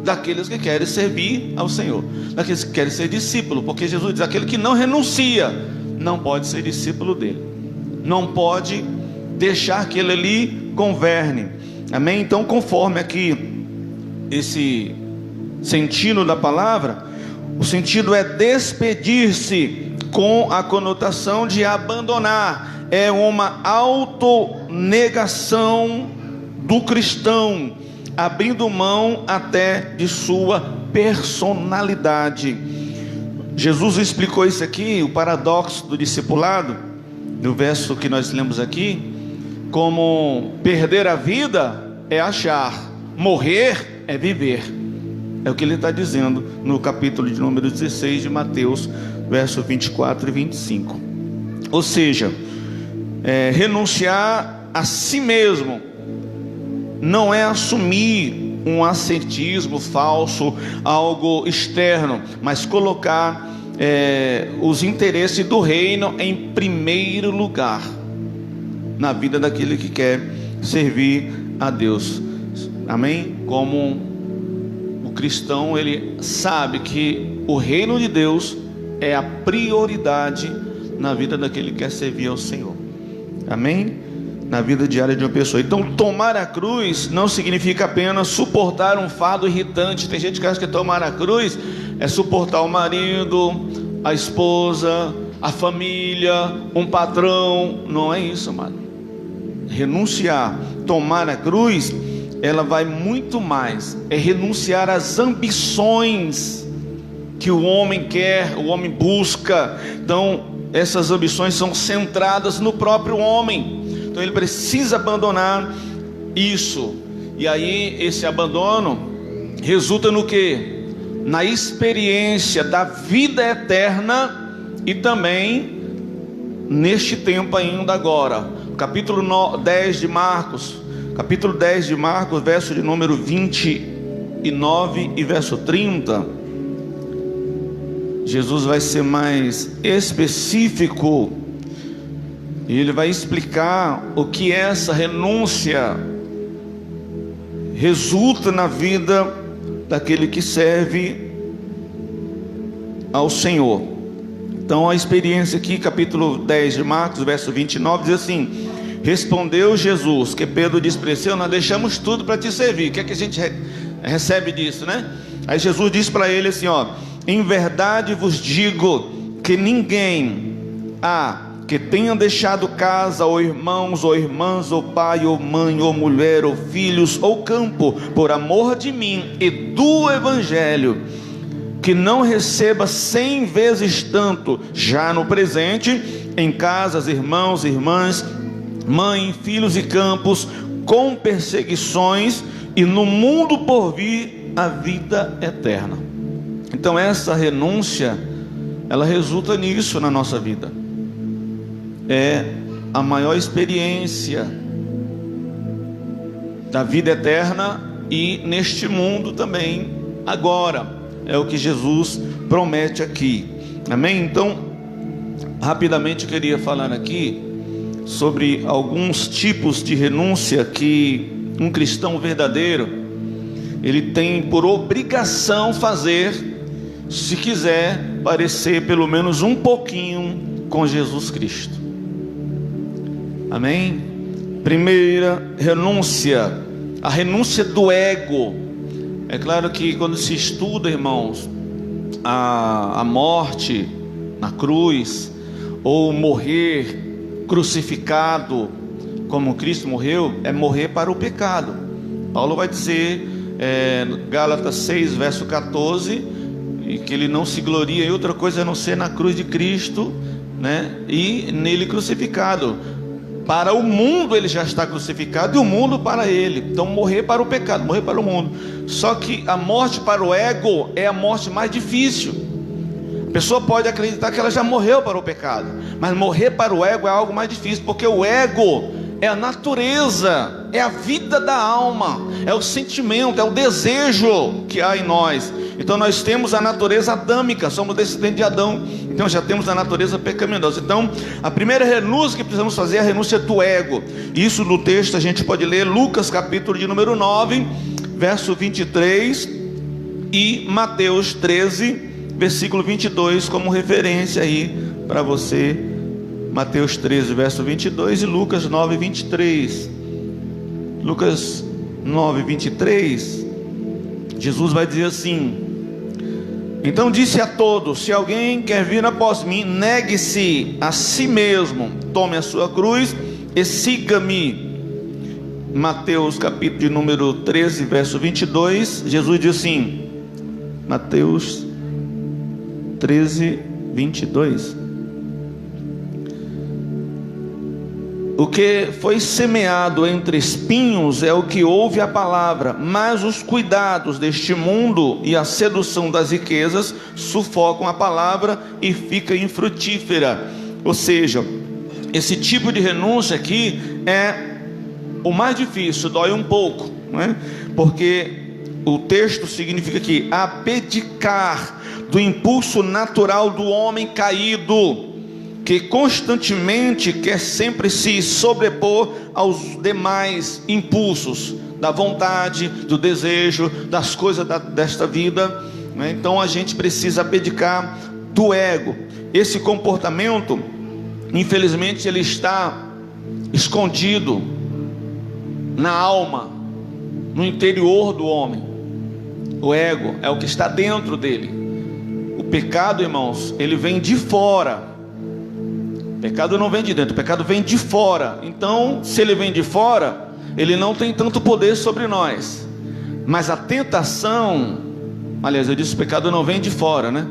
Speaker 10: daqueles que querem servir ao Senhor, daqueles que querem ser discípulo, porque Jesus diz: aquele que não renuncia não pode ser discípulo dele, não pode deixar que ele ali governe. Amém? Então, conforme aqui esse sentido da palavra, o sentido é despedir-se, com a conotação de abandonar. É uma autonegação do cristão, abrindo mão até de sua personalidade. Jesus explicou isso aqui, o paradoxo do discipulado, no verso que nós lemos aqui, como perder a vida é achar, morrer é viver. É o que ele está dizendo no capítulo de número 16 de Mateus, verso 24 e 25. Ou seja, renunciar a si mesmo não é assumir um ascetismo falso, algo externo, mas colocar os interesses do reino em primeiro lugar na vida daquele que quer servir a Deus. Amém? Como o cristão, ele sabe que o reino de Deus é a prioridade na vida daquele que quer servir ao Senhor. Amém? Na vida diária de uma pessoa. Então, tomar a cruz não significa apenas suportar um fardo irritante. Tem gente que acha que tomar a cruz é suportar o marido, a esposa, a família, um patrão. Não é isso, amado. Renunciar, tomar a cruz, ela vai muito mais. É renunciar às ambições que o homem quer, o homem busca. Então, essas ambições são centradas no próprio homem. Então ele precisa abandonar isso. E aí esse abandono resulta no quê? Na experiência da vida eterna e também neste tempo ainda agora. Capítulo 10 de Marcos, verso de número 29 e verso 30. Jesus vai ser mais específico e ele vai explicar o que essa renúncia resulta na vida daquele que serve ao Senhor. Então a experiência aqui, capítulo 10 de Marcos, verso 29, diz assim: respondeu Jesus, que Pedro disse para ele: nós deixamos tudo para te servir. O que é que a gente recebe disso, né? Aí Jesus disse para ele assim, em verdade vos digo que ninguém que tenha deixado casa, ou irmãos, ou irmãs, ou pai, ou mãe, ou mulher, ou filhos, ou campo, por amor de mim e do Evangelho, que não receba 100 vezes tanto, já no presente, em casas, irmãos, irmãs, mãe, filhos e campos, com perseguições, e no mundo por vir a vida eterna. Então essa renúncia, ela resulta nisso na nossa vida. É a maior experiência da vida eterna e neste mundo também agora. É o que Jesus promete aqui. Amém? Então, rapidamente eu queria falar aqui sobre alguns tipos de renúncia que um cristão verdadeiro ele tem por obrigação fazer, se quiser parecer pelo menos um pouquinho com Jesus Cristo. Amém? Primeira renúncia, a renúncia do ego. É claro que quando se estuda, irmãos, a morte na cruz, ou morrer crucificado como Cristo morreu, é morrer para o pecado. Paulo vai dizer, Gálatas 6, verso 14, que ele não se gloria em outra coisa a não ser na cruz de Cristo, né? E nele crucificado. Para o mundo ele já está crucificado, e o mundo para ele. Então morrer para o pecado, morrer para o mundo. Só que a morte para o ego é a morte mais difícil. A pessoa pode acreditar que ela já morreu para o pecado, mas morrer para o ego é algo mais difícil, porque o ego é a natureza, é a vida da alma, é o sentimento, é o desejo que há em nós. Então nós temos a natureza adâmica, somos descendentes de Adão, então já temos a natureza pecaminosa. Então a primeira renúncia que precisamos fazer é a renúncia do ego. Isso no texto a gente pode ler Lucas capítulo de número 9, verso 23, e Mateus 13, versículo 22, como referência aí para você Mateus 13, verso 22 e Lucas 9, 23. Lucas 9, 23, Jesus vai dizer assim: então disse a todos: se alguém quer vir após mim, negue-se a si mesmo, tome a sua cruz e siga-me. Mateus capítulo de número 13, verso 22, Jesus diz assim, Mateus 13, 22: o que foi semeado entre espinhos é o que ouve a palavra, mas os cuidados deste mundo e a sedução das riquezas sufocam a palavra e fica infrutífera. Ou seja, esse tipo de renúncia aqui é o mais difícil, dói um pouco, não é? Porque o texto significa que abdicar do impulso natural do homem caído, que constantemente quer sempre se sobrepor aos demais impulsos da vontade, do desejo, das coisas desta vida, né? Então a gente precisa abdicar do ego. Esse comportamento, infelizmente, ele está escondido na alma, no interior do homem. O ego é o que está dentro dele. O pecado, irmãos, ele vem de fora. O pecado não vem de dentro, o pecado vem de fora. Então, se ele vem de fora, ele não tem tanto poder sobre nós. Mas a tentação, aliás, eu disse, o pecado não vem de fora, né?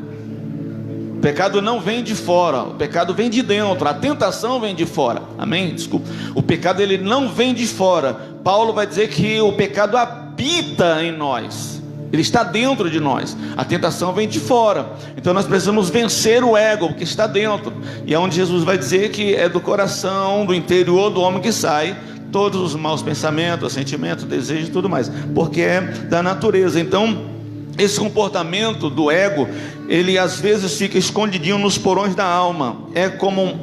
Speaker 10: O pecado não vem de fora, o pecado vem de dentro. A tentação vem de fora, amém? Desculpa. O pecado, ele não vem de fora. Paulo vai dizer que o pecado habita em nós, ele está dentro de nós. A tentação vem de fora. Então nós precisamos vencer o ego que está dentro. E é onde Jesus vai dizer que é do coração, do interior do homem que sai todos os maus pensamentos, sentimentos, desejos e tudo mais, porque é da natureza. Então esse comportamento do ego, ele às vezes fica escondidinho nos porões da alma. É como,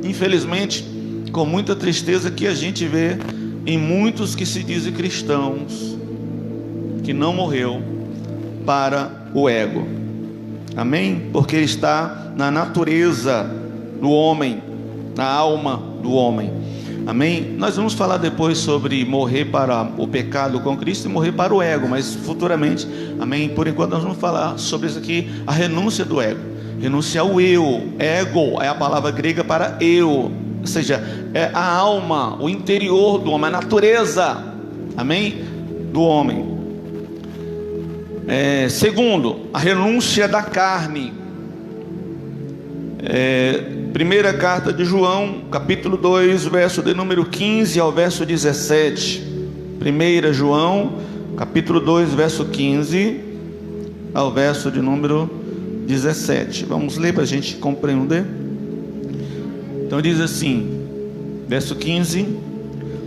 Speaker 10: infelizmente, com muita tristeza, que a gente vê em muitos que se dizem cristãos, que não morreu para o ego, amém? Porque está na natureza do homem, na alma do homem, amém? Nós vamos falar depois sobre morrer para o pecado com Cristo e morrer para o ego, mas futuramente, amém? Por enquanto nós vamos falar sobre isso aqui, a renúncia do ego, renúncia ao eu. Ego é a palavra grega para eu, ou seja, é a alma, o interior do homem, a natureza, amém? Do homem. Segundo, a renúncia da carne. Primeira carta de João, capítulo 2, verso de número 15 ao verso 17. 1 João, capítulo 2, verso 15 ao verso de número 17. Vamos ler para a gente compreender. Então diz assim, verso 15: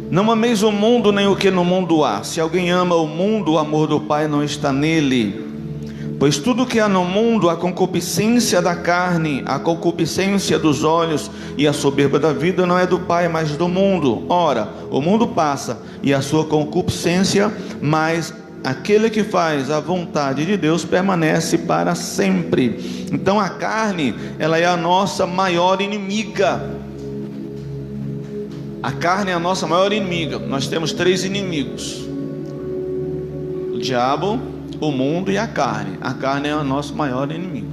Speaker 10: não ameis o mundo nem o que no mundo há. Se alguém ama o mundo, o amor do Pai não está nele. Pois tudo que há no mundo, a concupiscência da carne, a concupiscência dos olhos e a soberba da vida, não é do Pai, mas do mundo. Ora, o mundo passa e a sua concupiscência, mas aquele que faz a vontade de Deus permanece para sempre. Então a carne, ela é a nossa maior inimiga. A carne é a nossa maior inimiga. Nós temos 3 inimigos: o diabo, o mundo e a carne. A carne é o nosso maior inimigo.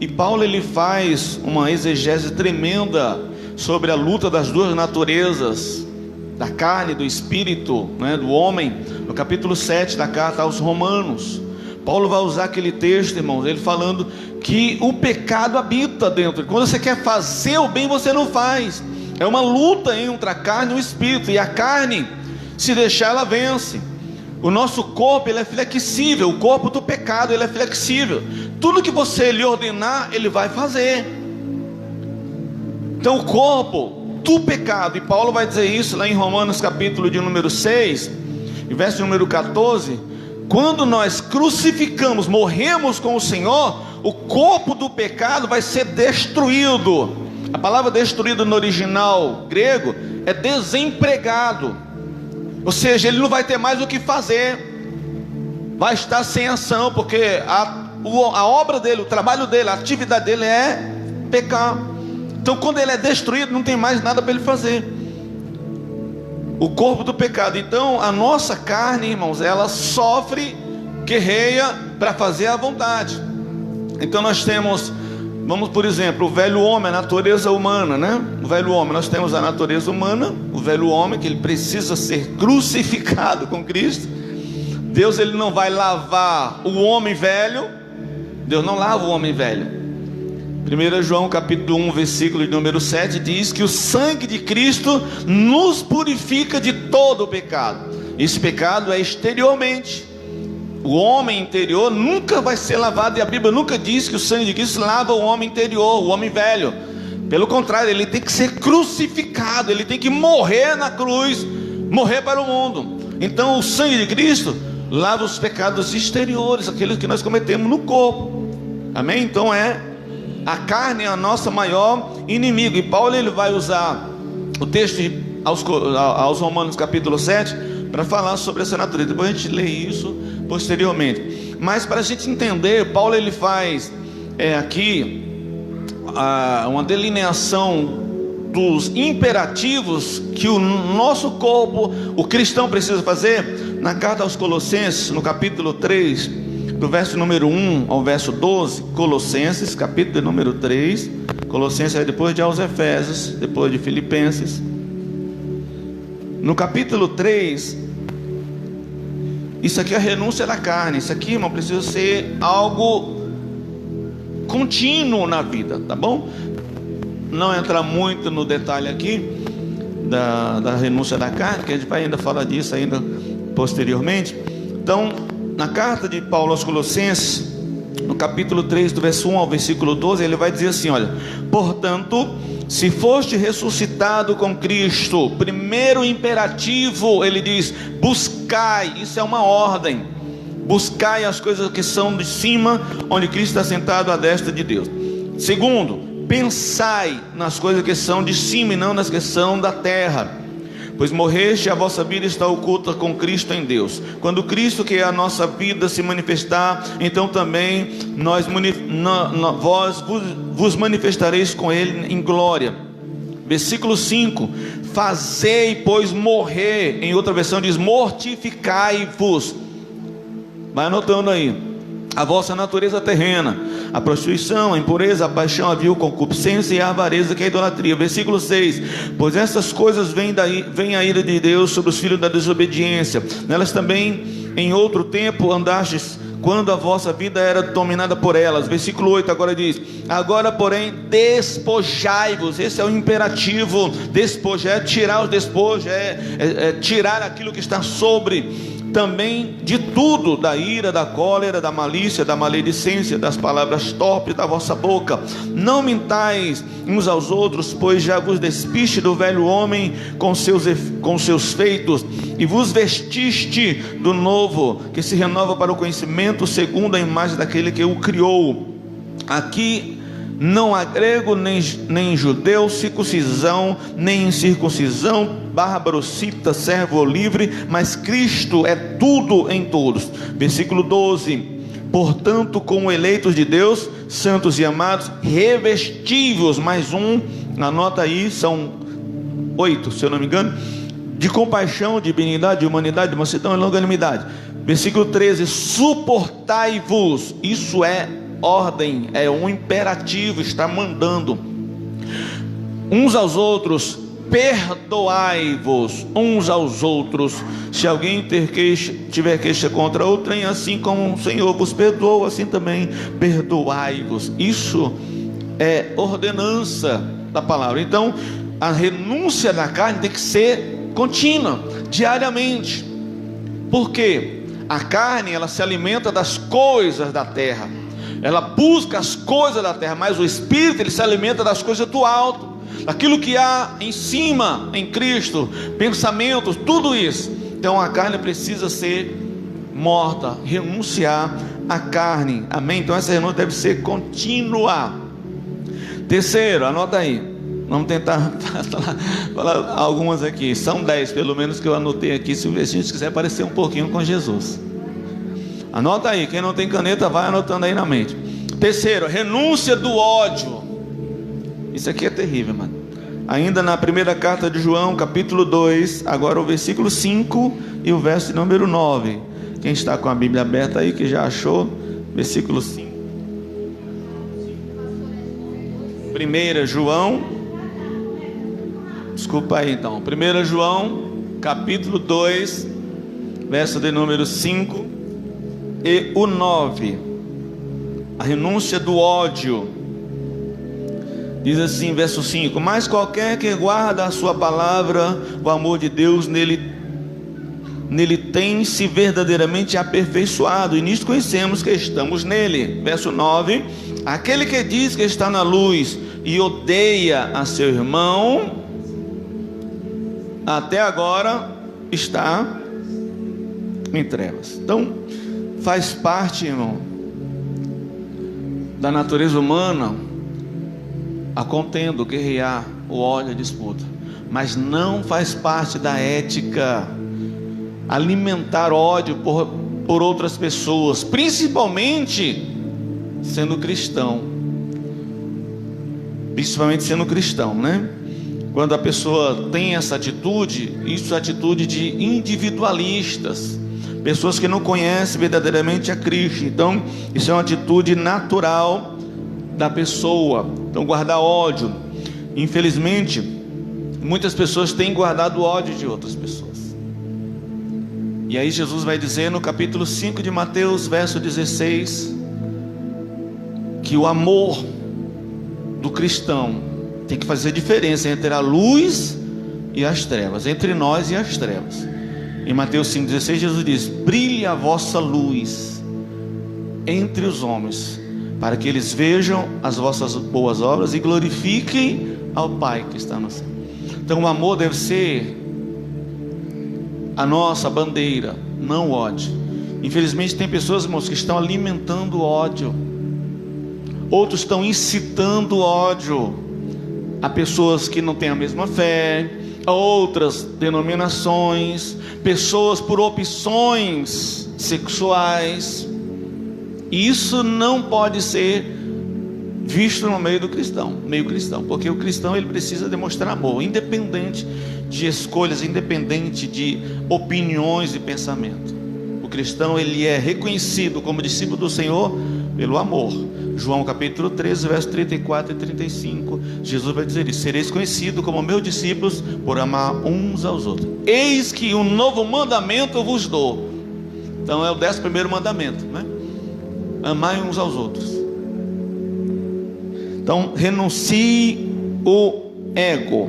Speaker 10: E Paulo, ele faz uma exegese tremenda sobre a luta das duas naturezas, da carne e do espírito, né, do homem, no capítulo 7 da carta aos Romanos. Paulo vai usar aquele texto, irmãos, ele falando que o pecado habita dentro. Quando você quer fazer o bem, você não faz. É uma luta entre a carne e o espírito. E a carne, se deixar, ela vence. O nosso corpo, ele é flexível. O corpo do pecado, ele é flexível. Tudo que você lhe ordenar, ele vai fazer. Então o corpo do pecado, e Paulo vai dizer isso lá em Romanos capítulo de número 6, verso número 14: quando nós crucificamos, morremos com o Senhor, o corpo do pecado vai ser destruído. A palavra destruído no original grego é desempregado. Ou seja, ele não vai ter mais o que fazer, vai estar sem ação, porque a obra dele, o trabalho dele, a atividade dele é pecar. Então, quando ele é destruído, não tem mais nada para ele fazer. O corpo do pecado. Então, a nossa carne, irmãos, ela sofre, guerreia para fazer a vontade. Então, nós temos, vamos por exemplo, o velho homem, a natureza humana, né? O velho homem, nós temos a natureza humana, o velho homem, que ele precisa ser crucificado com Cristo. Deus, ele não vai lavar o homem velho. Deus não lava o homem velho. 1 João capítulo 1, versículo de número 7 diz que o sangue de Cristo nos purifica de todo o pecado. Esse pecado é exteriormente. O homem interior nunca vai ser lavado, e a Bíblia nunca diz que o sangue de Cristo lava o homem interior, o homem velho. Pelo contrário, ele tem que ser crucificado, ele tem que morrer na cruz, morrer para o mundo. Então o sangue de Cristo lava os pecados exteriores, aqueles que nós cometemos no corpo. Amém? Então a carne é a nossa maior inimigo. E Paulo, ele vai usar o texto aos Romanos capítulo 7 para falar sobre essa natureza. Depois a gente lê isso posteriormente. Mas para a gente entender, Paulo, ele faz aqui uma delineação dos imperativos que o nosso corpo, o cristão, precisa fazer. Na carta aos Colossenses, no capítulo 3, do verso número 1 ao verso 12, Colossenses, capítulo número 3, Colossenses é depois de aos Efésios, depois de Filipenses. No capítulo 3, isso aqui é a renúncia da carne. Isso aqui, irmão, precisa ser algo contínuo na vida, tá bom? Não entrar muito no detalhe aqui da renúncia da carne, que a gente vai ainda falar disso ainda posteriormente. Então, na carta de Paulo aos Colossenses, no capítulo 3, do verso 1 ao versículo 12, ele vai dizer assim, olha: portanto, se foste ressuscitado com Cristo, primeiro imperativo, ele diz, buscai, isso é uma ordem, buscai as coisas que são de cima, onde Cristo está sentado à destra de Deus. Segundo, pensai nas coisas que são de cima e não nas que são da terra, pois morreste, a vossa vida está oculta com Cristo em Deus. Quando Cristo, que é a nossa vida, se manifestar, então também vós vos manifestareis com Ele em glória. Versículo 5: fazei, pois, morrer. Em outra versão diz, mortificai-vos. Vai anotando aí. A vossa natureza terrena, a prostituição, a impureza, a paixão, a vil concupiscência e a avareza, que é a idolatria. Versículo 6: pois essas coisas vem a ira de Deus sobre os filhos da desobediência. Nelas também em outro tempo andastes, quando a vossa vida era dominada por elas. Versículo 8 agora diz: agora porém despojai-vos. Esse é o imperativo. Despojar é tirar os despojos, é tirar aquilo que está sobre também de tudo, da ira, da cólera, da malícia, da maledicência, das palavras torpes da vossa boca. Não mintais uns aos outros, pois já vos despiste do velho homem com seus feitos, e vos vestiste do novo, que se renova para o conhecimento segundo a imagem daquele que o criou. Aqui não há grego nem judeu, circuncisão nem incircuncisão, bárbaro, cita, servo ou livre, mas Cristo é tudo em todos. Versículo 12: portanto, como eleitos de Deus, santos e amados, revestivos, mais um, anota aí, são 8, se eu não me engano, de compaixão, de benignidade, de humanidade, de mansidão e longanimidade. Versículo 13: suportai-vos. Isso é ordem, é um imperativo, está mandando. Uns aos outros, perdoai-vos uns aos outros, se alguém tiver queixa contra outrem, assim como o Senhor vos perdoou, assim também perdoai-vos. Isso é ordenança da palavra. Então a renúncia da carne tem que ser contínua, diariamente. Por quê? A carne, ela se alimenta das coisas da terra, ela busca as coisas da terra, mas o Espírito, ele se alimenta das coisas do alto, daquilo que há em cima, em Cristo, pensamentos, tudo isso. Então a carne precisa ser morta, renunciar à carne, amém? Então essa renúncia deve ser contínua. Terceiro, anota aí, vamos tentar falar algumas aqui, são 10 pelo menos que eu anotei aqui, se a gente quiser parecer um pouquinho com Jesus. Anota aí, quem não tem caneta vai anotando aí na mente. Terceiro, renúncia do ódio. Isso aqui é terrível, mano. Ainda na primeira carta de João, capítulo 2, agora o versículo 5 e o verso número 9. Quem está com a Bíblia aberta aí, que já achou, versículo 5. 1 João, desculpa aí então, 1 João, capítulo 2, verso de número 5 e o 9. A renúncia do ódio. Diz assim, verso 5: mas qualquer que guarda a sua palavra, o amor de Deus nele tem-se verdadeiramente aperfeiçoado, e nisto conhecemos que estamos nele. Verso 9: aquele que diz que está na luz e odeia a seu irmão, até agora está em trevas. Então, faz parte, irmão, da natureza humana a contenda, o guerrear, o ódio, a disputa. Mas não faz parte da ética alimentar ódio por outras pessoas, principalmente sendo cristão. Principalmente sendo cristão, né? Quando a pessoa tem essa atitude, isso é atitude de individualistas, pessoas que não conhecem verdadeiramente a Cristo. Então, isso é uma atitude natural da pessoa. Então, guardar ódio, infelizmente, muitas pessoas têm guardado ódio de outras pessoas. E aí Jesus vai dizer no capítulo 5 de Mateus, verso 16, que o amor do cristão tem que fazer diferença entre a luz e as trevas, entre nós e as trevas. Em Mateus 5,16 Jesus diz: brilhe a vossa luz entre os homens, para que eles vejam as vossas boas obras e glorifiquem ao Pai que está no céu. Então o amor deve ser a nossa bandeira, não o ódio. Infelizmente tem pessoas, irmãos, que estão alimentando o ódio, outros estão incitando ódio a pessoas que não têm a mesma fé, a outras denominações, pessoas por opções sexuais. Isso não pode ser visto no meio do cristão, meio cristão, porque o cristão ele precisa demonstrar amor, independente de escolhas, independente de opiniões e pensamento. O cristão ele é reconhecido como discípulo do Senhor pelo amor. João capítulo 13, verso 34 e 35, Jesus vai dizer isso: sereis conhecidos como meus discípulos por amar uns aos outros. Eis que um novo mandamento eu vos dou. Então é o 11º mandamento, né? Amai uns aos outros. Então renuncie o ego.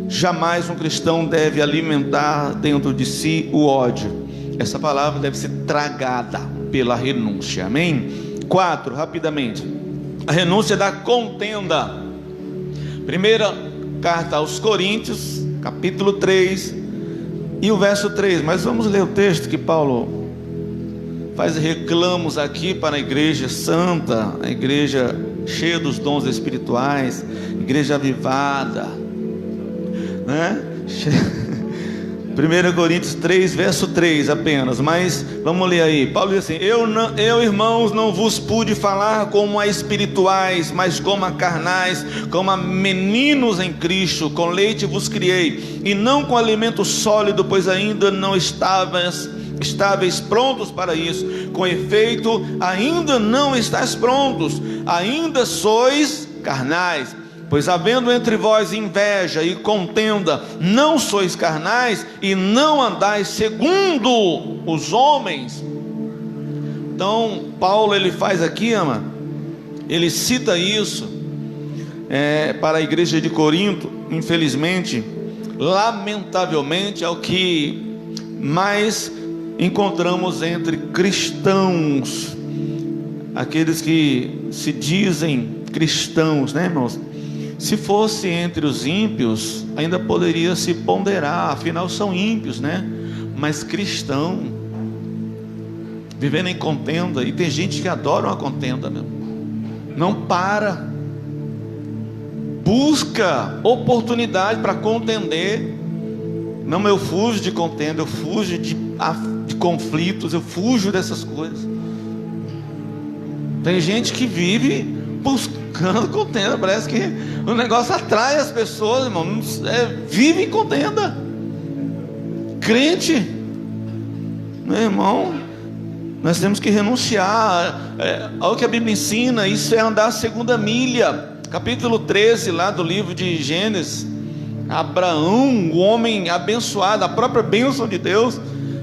Speaker 10: Jamais um cristão deve alimentar dentro de si o ódio. Essa palavra deve ser tragada pela renúncia, amém? 4, rapidamente, a renúncia da contenda. Primeira carta aos Coríntios, capítulo 3 e o verso 3. Mas vamos ler o texto que Paulo faz reclamos aqui para a igreja santa, a igreja cheia dos dons espirituais, igreja avivada, né? 1 Coríntios 3, verso 3 apenas, mas vamos ler aí. Paulo diz assim: eu irmãos, não vos pude falar como a espirituais, mas como a carnais, como a meninos em Cristo. Com leite vos criei, e não com alimento sólido, pois ainda não estáveis prontos para isso. Com efeito, ainda não estáis prontos, ainda sois carnais. Pois havendo entre vós inveja e contenda, não sois carnais e não andais segundo os homens. Então Paulo ele faz aqui, ele cita isso para a igreja de Corinto. Infelizmente, lamentavelmente, é o que mais encontramos entre cristãos, aqueles que se dizem cristãos, né, irmãos? Se fosse entre os ímpios, ainda poderia se ponderar, afinal são ímpios, né? Mas cristão, vivendo em contenda, e tem gente que adora uma contenda mesmo, não para, busca oportunidade para contender. Não, eu fujo de contenda, eu fujo de conflitos, eu fujo dessas coisas. Tem gente que vive buscando contenda, parece que O negócio atrai as pessoas, irmão. Vive em contenda. Crente, meu irmão, nós temos que renunciar ao que a Bíblia ensina. Isso é andar a segunda milha. Capítulo 13 lá do livro de Gênesis. Abraão, o homem abençoado, a própria bênção de Deus,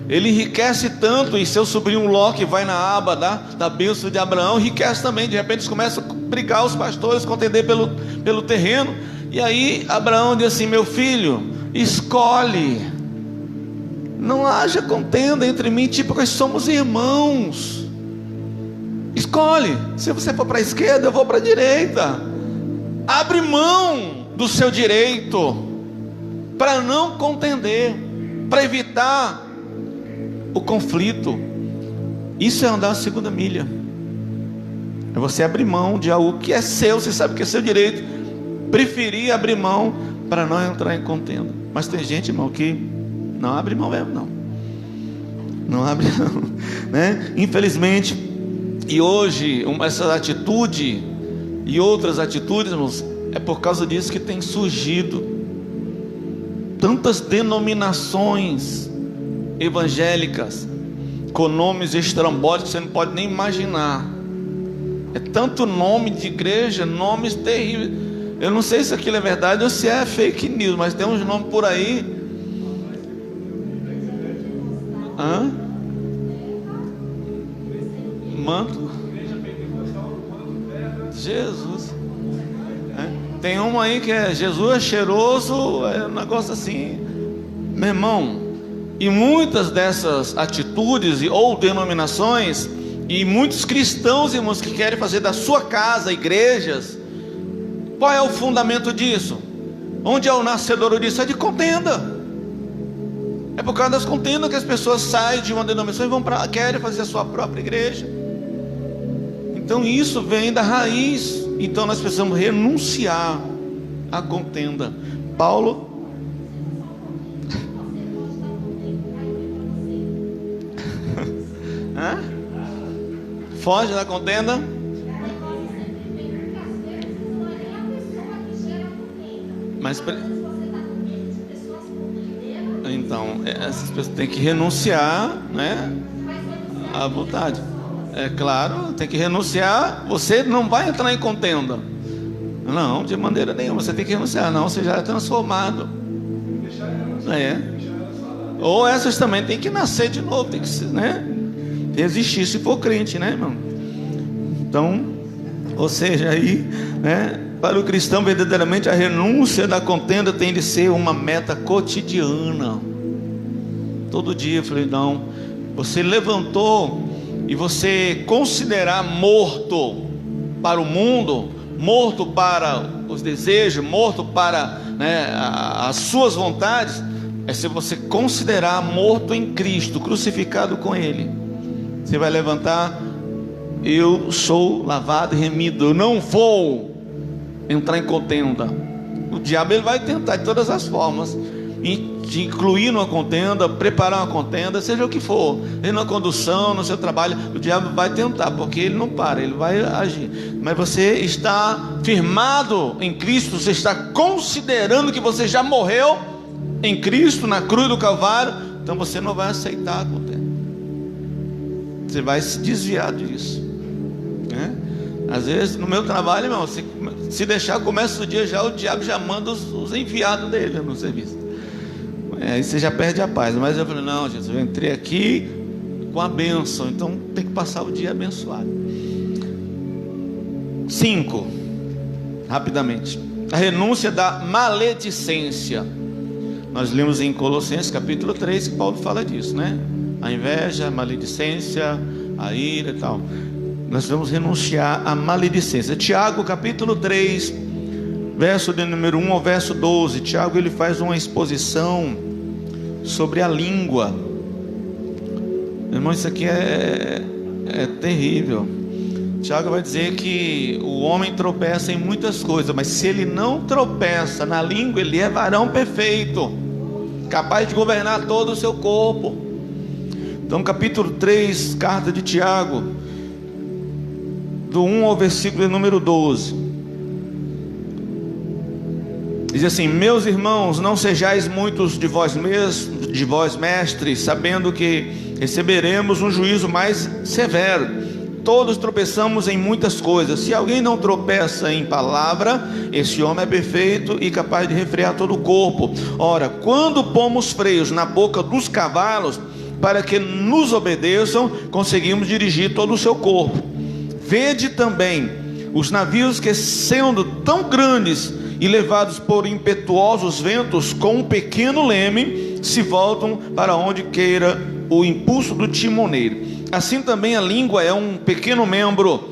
Speaker 10: ele enriquece tanto, e seu sobrinho Ló, que vai na aba da bênção de Abraão, enriquece também. De repente eles começam a brigar, os pastores, contender pelo terreno. E aí Abraão diz assim: meu filho, escolhe, não haja contenda entre mim e ti, porque nós somos irmãos. Escolhe, se você for para a esquerda, eu vou para a direita. Abre mão do seu direito para não contender, para evitar o conflito. Isso é andar a segunda milha. É você abrir mão de algo que é seu, você sabe que é seu direito, preferir abrir mão para não entrar em contenda. Mas tem gente, irmão, que não abre mão mesmo, não abre não, né? Infelizmente, e hoje essa atitude e outras atitudes, irmãos, é por causa disso que tem surgido tantas denominações evangélicas com nomes estrambólicos que você não pode nem imaginar. É tanto nome de igreja, nomes terríveis. Eu não sei se aquilo é verdade ou se é fake news, mas tem uns nomes por aí. Manto. Jesus. Tem uma aí que é Jesus é cheiroso, é um negócio assim, meu irmão. E muitas dessas atitudes ou denominações, e muitos cristãos, irmãos, que querem fazer da sua casa igrejas, qual é o fundamento disso? Onde é o nascedouro disso? É de contenda. É por causa das contendas que as pessoas saem de uma denominação e querem fazer a sua própria igreja. Então isso vem da raiz. Então nós precisamos renunciar à contenda. Paulo foge da contenda. Mas então essas pessoas têm que renunciar, né, à vontade. É claro, tem que renunciar. Você não vai entrar em contenda, não, de maneira nenhuma. Você tem que renunciar, não, você já é transformado. Ou essas também tem que nascer de novo, tem que, né, resistir se for crente, né, irmão? Então, ou seja, aí, né, para o cristão verdadeiramente a renúncia da contenda tem de ser uma meta cotidiana. Todo dia eu falei, não, você levantou e você considerar morto para o mundo, morto para os desejos, morto para, né, as suas vontades, é se você considerar morto em Cristo, crucificado com Ele. Você vai levantar: eu sou lavado e remido, eu não vou entrar em contenda. O diabo ele vai tentar de todas as formas, te incluir numa contenda, preparar uma contenda, seja o que for, na condução, no seu trabalho, o diabo vai tentar, porque ele não para, ele vai agir. Mas você está firmado em Cristo, você está considerando que você já morreu em Cristo, na cruz do Calvário, então você não vai aceitar a contenda, você vai se desviar disso, né? Às vezes no meu trabalho, irmão, se deixar, começa o dia já, o diabo já manda os enviados dele no serviço. Aí você já perde a paz. Mas eu falei, não, Jesus, eu entrei aqui com a bênção, então tem que passar o dia abençoado. 5, rapidamente, a renúncia da maledicência. Nós lemos em Colossenses capítulo 3 que Paulo fala disso, né? A inveja, a maledicência, a ira e tal. Nós vamos renunciar à maledicência. Tiago capítulo 3, verso de número 1 ao verso 12. Tiago ele faz uma exposição sobre a língua. Irmão, isso aqui é terrível. Tiago vai dizer que o homem tropeça em muitas coisas, mas se ele não tropeça na língua, ele é varão perfeito, capaz de governar todo o seu corpo. Então capítulo 3, carta de Tiago, do 1 ao versículo número 12. Diz assim: meus irmãos, não sejais muitos de vós mestres, sabendo que receberemos um juízo mais severo. Todos tropeçamos em muitas coisas. Se alguém não tropeça em palavra, esse homem é perfeito e capaz de refrear todo o corpo. Ora, quando pomos freios na boca dos cavalos para que nos obedeçam, conseguimos dirigir todo o seu corpo. Vede também os navios que, sendo tão grandes e levados por impetuosos ventos, com um pequeno leme, se voltam para onde queira o impulso do timoneiro. Assim também a língua é um pequeno membro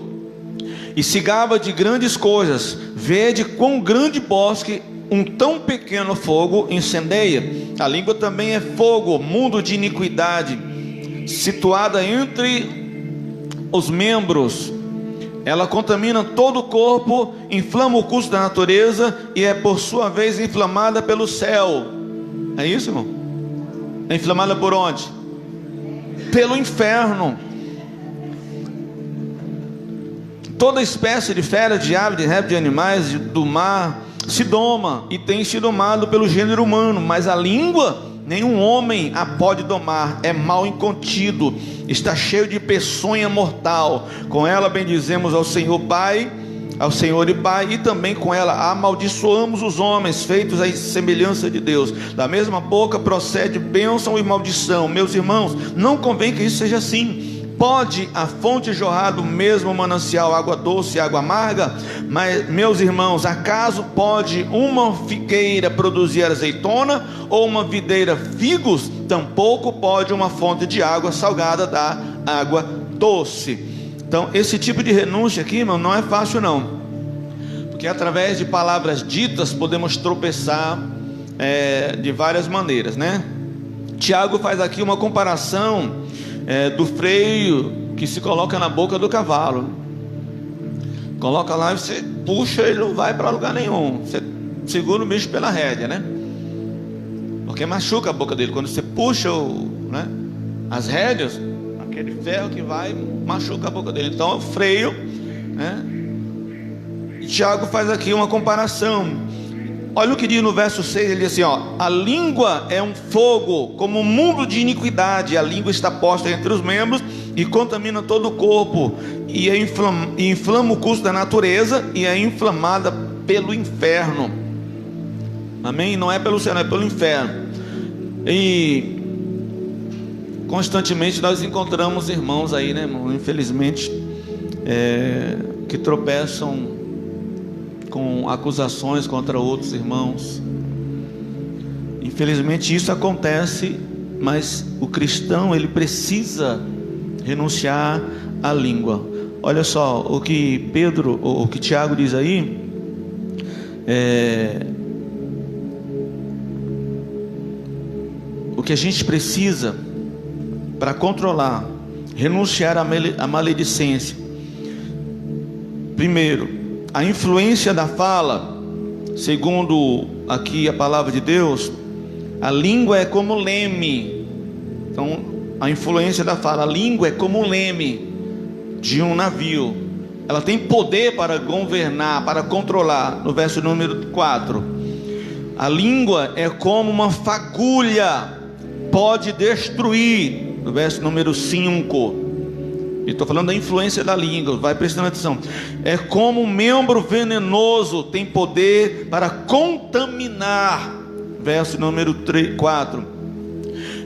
Speaker 10: e se gaba de grandes coisas. Vede quão grande bosque um tão pequeno fogo incendeia. A língua também é fogo, mundo de iniquidade, situada entre os membros. Ela contamina todo o corpo, inflama o curso da natureza e é por sua vez inflamada pelo céu. É isso, irmão? É inflamada por onde? Pelo inferno. Toda espécie de fera, de ave, de réptil, de animais do mar se doma e tem sido domado pelo gênero humano, mas a língua nenhum homem a pode domar, é mal incontido, está cheio de peçonha mortal. Com ela bendizemos ao Senhor Pai, ao Senhor e Pai, e também com ela amaldiçoamos os homens feitos à semelhança de Deus. Da mesma boca procede bênção e maldição. Meus irmãos, não convém que isso seja assim. Pode a fonte jorrar do mesmo manancial água doce e água amarga? Mas, meus irmãos, acaso pode uma figueira produzir azeitona, ou uma videira figos? Tampouco pode uma fonte de água salgada dar água doce. Então, esse tipo de renúncia aqui, irmão, não é fácil não, porque através de palavras ditas podemos tropeçar de várias maneiras, né? Tiago faz aqui uma comparação do freio que se coloca na boca do cavalo. Coloca lá e você puxa, ele não vai para lugar nenhum. Você segura o bicho pela rédea, né? Porque machuca a boca dele. Quando você puxa as rédeas, aquele ferro que vai machuca a boca dele. Então é o freio, né? E Tiago faz aqui uma comparação. Olha o que diz no verso 6, ele diz assim, a língua é um fogo, como um mundo de iniquidade. A língua está posta entre os membros e contamina todo o corpo, e inflama o curso da natureza, e é inflamada pelo inferno. Amém? Não é pelo céu, não é pelo inferno. E constantemente nós encontramos irmãos aí, né, irmão? Infelizmente, que tropeçam com acusações contra outros irmãos. Infelizmente isso acontece, mas o cristão, ele precisa renunciar à língua. Olha só o que o que Tiago diz aí, o que a gente precisa para controlar, renunciar à maledicência. Primeiro, a influência da fala, segundo aqui a palavra de Deus, a língua é como leme. Então, a influência da fala, a língua é como um leme de um navio. Ela tem poder para governar, para controlar. No verso número 4, a língua é como uma fagulha, pode destruir. No verso número 5, estou falando da influência da língua, vai prestando atenção. É como um membro venenoso, tem poder para contaminar. Verso número 4.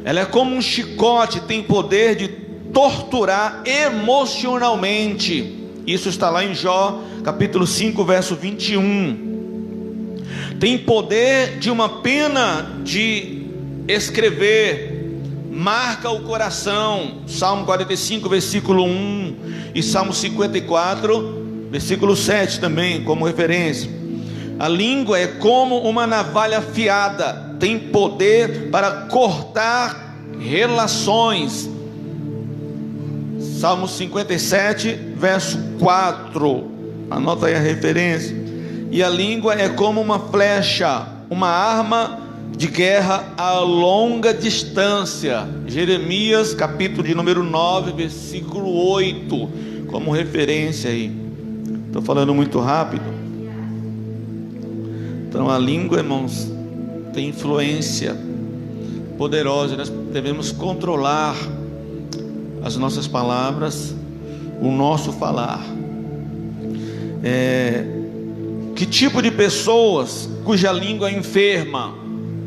Speaker 10: Ela é como um chicote, tem poder de torturar emocionalmente. Isso está lá em Jó, capítulo 5, verso 21. Tem poder de uma pena de escrever, marca o coração. Salmo 45, versículo 1, e Salmo 54, versículo 7 também, como referência. A língua é como uma navalha afiada, tem poder para cortar relações. Salmo 57, verso 4, anota aí a referência. E a língua é como uma flecha, uma arma de guerra a longa distância. Jeremias, capítulo de número 9, versículo 8, como referência aí. Estou falando muito rápido. Então a língua, irmãos, tem influência poderosa. Nós devemos controlar as nossas palavras, o nosso falar. Que tipo de pessoas cuja língua é enferma,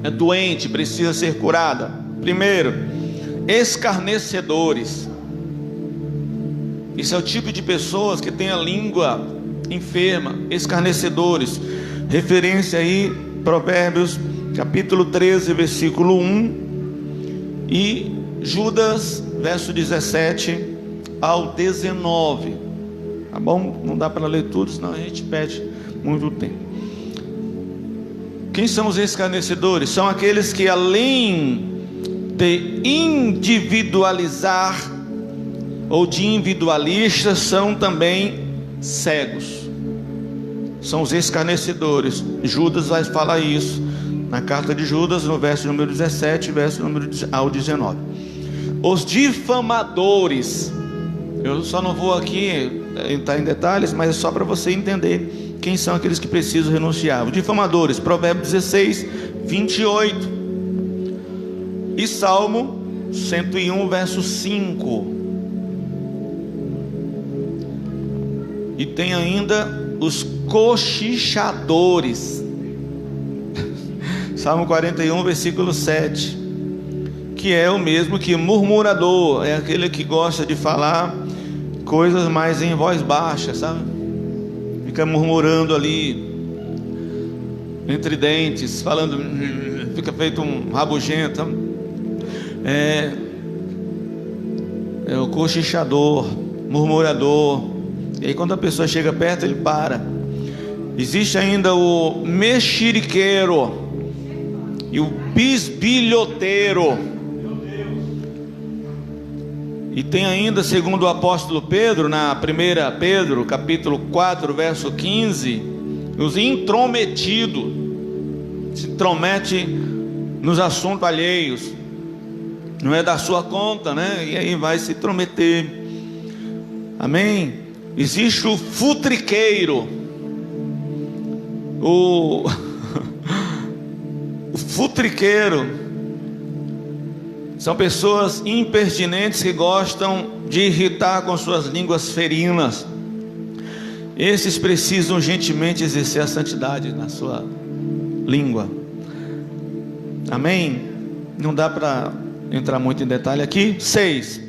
Speaker 10: é doente, precisa ser curada? Primeiro, escarnecedores. Esse é o tipo de pessoas que tem a língua enferma, escarnecedores. Referência aí, Provérbios capítulo 13, versículo 1 e Judas, verso 17 ao 19. Tá bom? Não dá para ler tudo, senão a gente perde muito tempo. Quem são os escarnecedores? São aqueles que, além de individualizar ou de individualistas, são também cegos. São os escarnecedores. Judas vai falar isso na carta de Judas, no verso número 17, verso número ao 19. Os difamadores. Eu só não vou aqui entrar em detalhes, mas é só para você entender quem são aqueles que precisam renunciar. Os difamadores, Provérbios 16, 28 e Salmo 101, verso 5. E tem ainda os cochichadores, Salmo 41, versículo 7, que é o mesmo que murmurador, é aquele que gosta de falar coisas mais em voz baixa, sabe? Fica murmurando ali entre dentes, falando, fica feito um rabugento. É o cochichador, murmurador. E aí quando a pessoa chega perto, ele para. Existe ainda o mexeriqueiro e o bisbilhoteiro. E tem ainda, segundo o apóstolo Pedro, na 1 Pedro, capítulo 4, verso 15, os intrometidos. Se intromete nos assuntos alheios, não é da sua conta, né? E aí vai se intrometer. Amém? Existe o futriqueiro. O futriqueiro são pessoas impertinentes que gostam de irritar com suas línguas ferinas. Esses precisam urgentemente exercer a santidade na sua língua. Amém? Não dá para entrar muito em detalhe aqui. 6.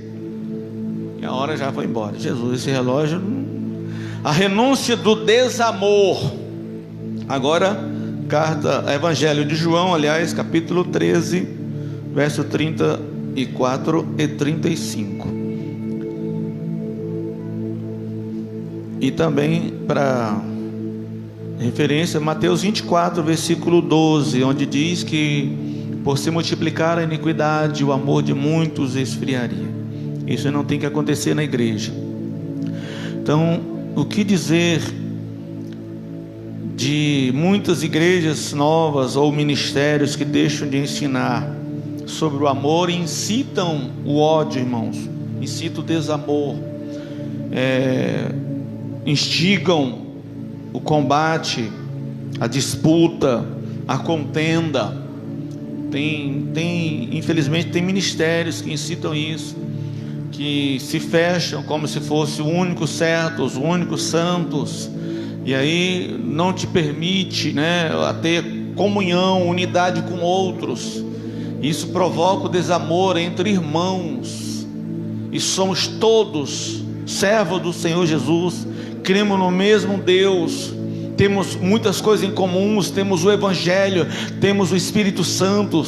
Speaker 10: E a hora já foi embora. Jesus, esse relógio. A renúncia do desamor. Agora, Evangelho de João, aliás, capítulo 13, verso 34 e 35. E também para referência, Mateus 24, versículo 12, onde diz que por se multiplicar a iniquidade, o amor de muitos esfriaria. Isso não tem que acontecer na igreja. Então, o que dizer de muitas igrejas novas ou ministérios que deixam de ensinar sobre o amor e incitam o ódio, irmãos, incitam o desamor, instigam o combate, a disputa, a contenda. Infelizmente tem ministérios que incitam isso, que se fecham como se fosse o único certo, os únicos santos, e aí não te permite, né, a ter comunhão, unidade com outros. Isso provoca o desamor entre irmãos, e somos todos servos do Senhor Jesus, cremos no mesmo Deus, temos muitas coisas em comuns, temos o Evangelho, temos o Espírito Santo,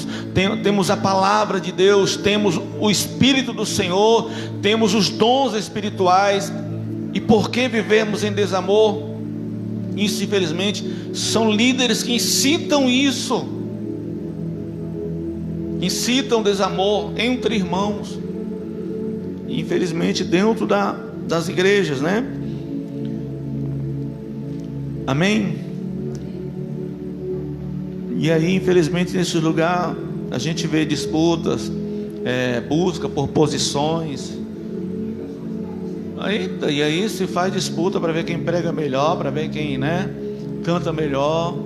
Speaker 10: temos a Palavra de Deus, temos o Espírito do Senhor, temos os dons espirituais. E por que vivemos em desamor? Isso, infelizmente, são líderes que incitam isso, incitam desamor entre irmãos, infelizmente dentro das igrejas, né? Amém? E aí, infelizmente, nesse lugar a gente vê disputas, busca por posições. E aí se faz disputa para ver quem prega melhor, para ver quem, né, canta melhor.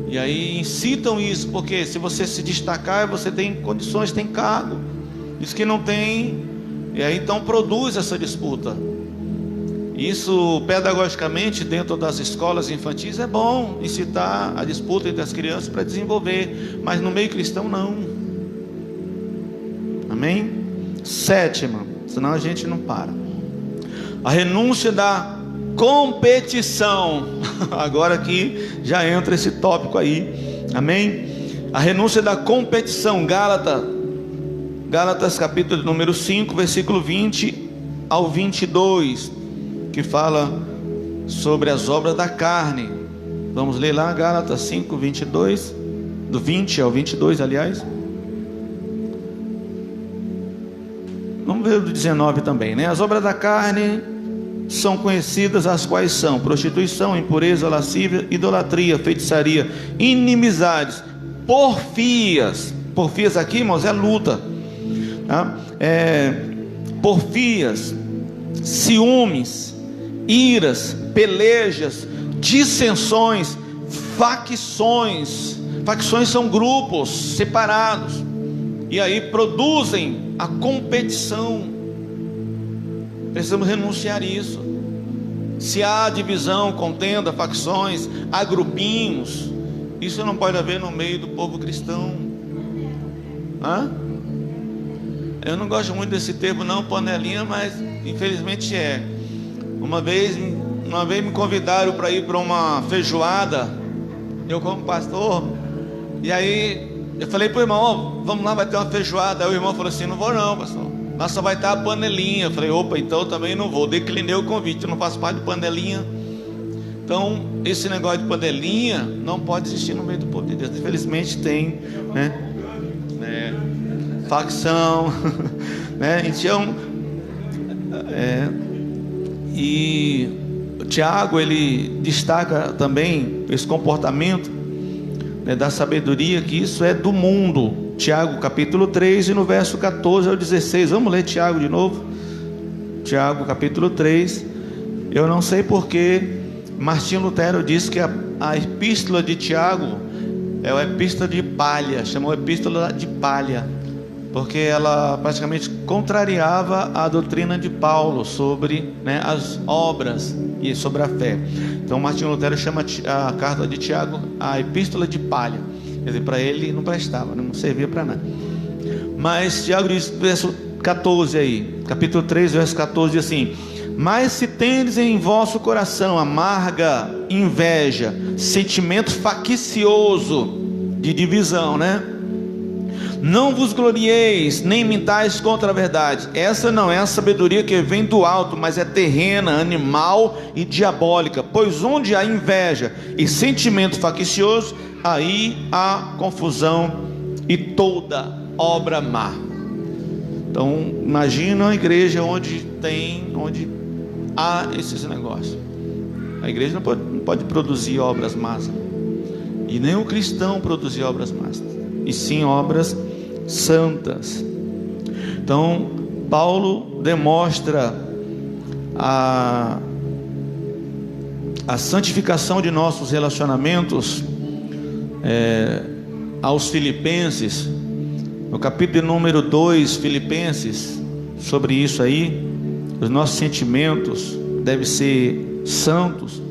Speaker 10: E aí incitam isso, porque se você se destacar, você tem condições, tem cargo. Diz que não tem, e aí então produz essa disputa. Isso pedagogicamente dentro das escolas infantis é bom, incitar a disputa entre as crianças para desenvolver, mas no meio cristão não. Amém? Sétima, senão a gente não para. A renúncia da competição. Agora aqui já entra esse tópico aí. Amém? A renúncia da competição. Gálatas capítulo número 5, versículo 20 ao 22, que fala sobre as obras da carne. Vamos ler lá, Gálatas 5, 22, do 20 ao 22, aliás. Vamos ver do 19 também, né? As obras da carne são conhecidas, as quais são prostituição, impureza, lascívia, idolatria, feitiçaria, inimizades, porfias. Porfias aqui, irmãos, é luta, tá? Porfias, ciúmes, iras, pelejas, dissensões, facções. Facções são grupos separados, e aí produzem a competição. Precisamos renunciar isso. Se há divisão, contenda, facções, há grupinhos, isso não pode haver no meio do povo cristão. Eu não gosto muito desse termo não, panelinha, mas infelizmente é. Uma vez me convidaram para ir para uma feijoada, eu como pastor, e aí eu falei para o irmão, vamos lá, vai ter uma feijoada. Aí o irmão falou assim, não vou não, pastor, mas só vai estar a panelinha. Eu falei, opa, então eu também não vou. Declinei o convite, eu não faço parte de panelinha. Então esse negócio de panelinha não pode existir no meio do povo de Deus. Infelizmente tem, né? Facção, né? Então, e o Tiago, ele destaca também esse comportamento, né, da sabedoria, que isso é do mundo. Tiago capítulo 3 e no verso 14 ao 16, vamos ler Tiago de novo. Tiago capítulo 3. Eu não sei porque Martinho Lutero disse que a epístola de Tiago é a epístola de palha, chamou epístola de palha, porque ela praticamente contrariava a doutrina de Paulo sobre, né, as obras e sobre a fé. Então Martinho Lutero chama a carta de Tiago a epístola de palha. Quer dizer, para ele não prestava, não servia para nada. Mas Tiago diz, verso 14 aí, capítulo 3, verso 14, diz assim: mas se tendes em vosso coração amarga inveja, sentimento faccioso de divisão, né? Não vos glorieis, nem mintais contra a verdade. Essa não é a sabedoria que vem do alto, mas é terrena, animal e diabólica. Pois onde há inveja e sentimento faccioso, aí há confusão e toda obra má. Então imagina a igreja onde há esses negócios. A igreja não pode produzir obras más, e nem o cristão produzir obras más, e sim obras santas. Então Paulo demonstra a santificação de nossos relacionamentos aos filipenses, no capítulo número 2, Filipenses, sobre isso aí. Os nossos sentimentos devem ser santos.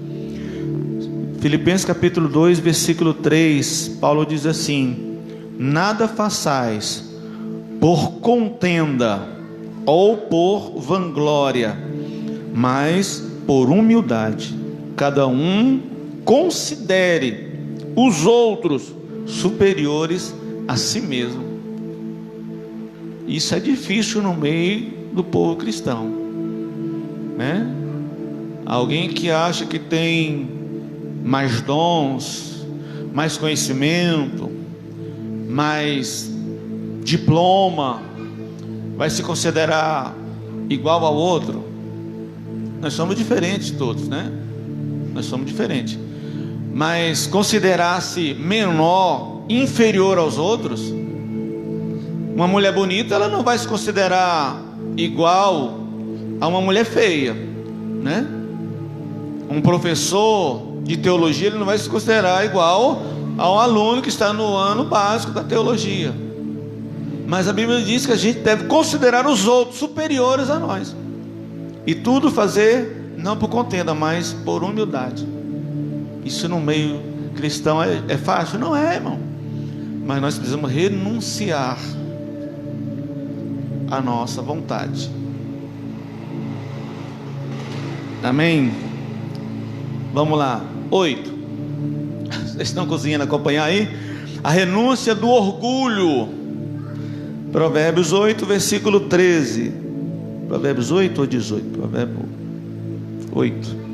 Speaker 10: Filipenses capítulo 2, versículo 3, Paulo diz assim: nada façais por contenda ou por vanglória, mas por humildade, cada um considere os outros superiores a si mesmo. Isso é difícil no meio do povo cristão, né? Alguém que acha que tem mais dons, mais conhecimento, mais diploma, vai se considerar igual ao outro. Nós somos diferentes todos, né? Nós somos diferentes. Mas considerar-se menor, inferior aos outros, uma mulher bonita, ela não vai se considerar igual a uma mulher feia, né? Um professor de teologia, ele não vai se considerar igual ao aluno que está no ano básico da teologia. Mas a Bíblia diz que a gente deve considerar os outros superiores a nós. E tudo fazer, não por contenda, mas por humildade. Isso no meio cristão é fácil? Não é, irmão. Mas nós precisamos renunciar à nossa vontade. Amém? Vamos lá. 8. Vocês estão conseguindo acompanhar aí? A renúncia do orgulho. Provérbios 8, versículo 13. Provérbios 8 ou 18? Provérbios 8.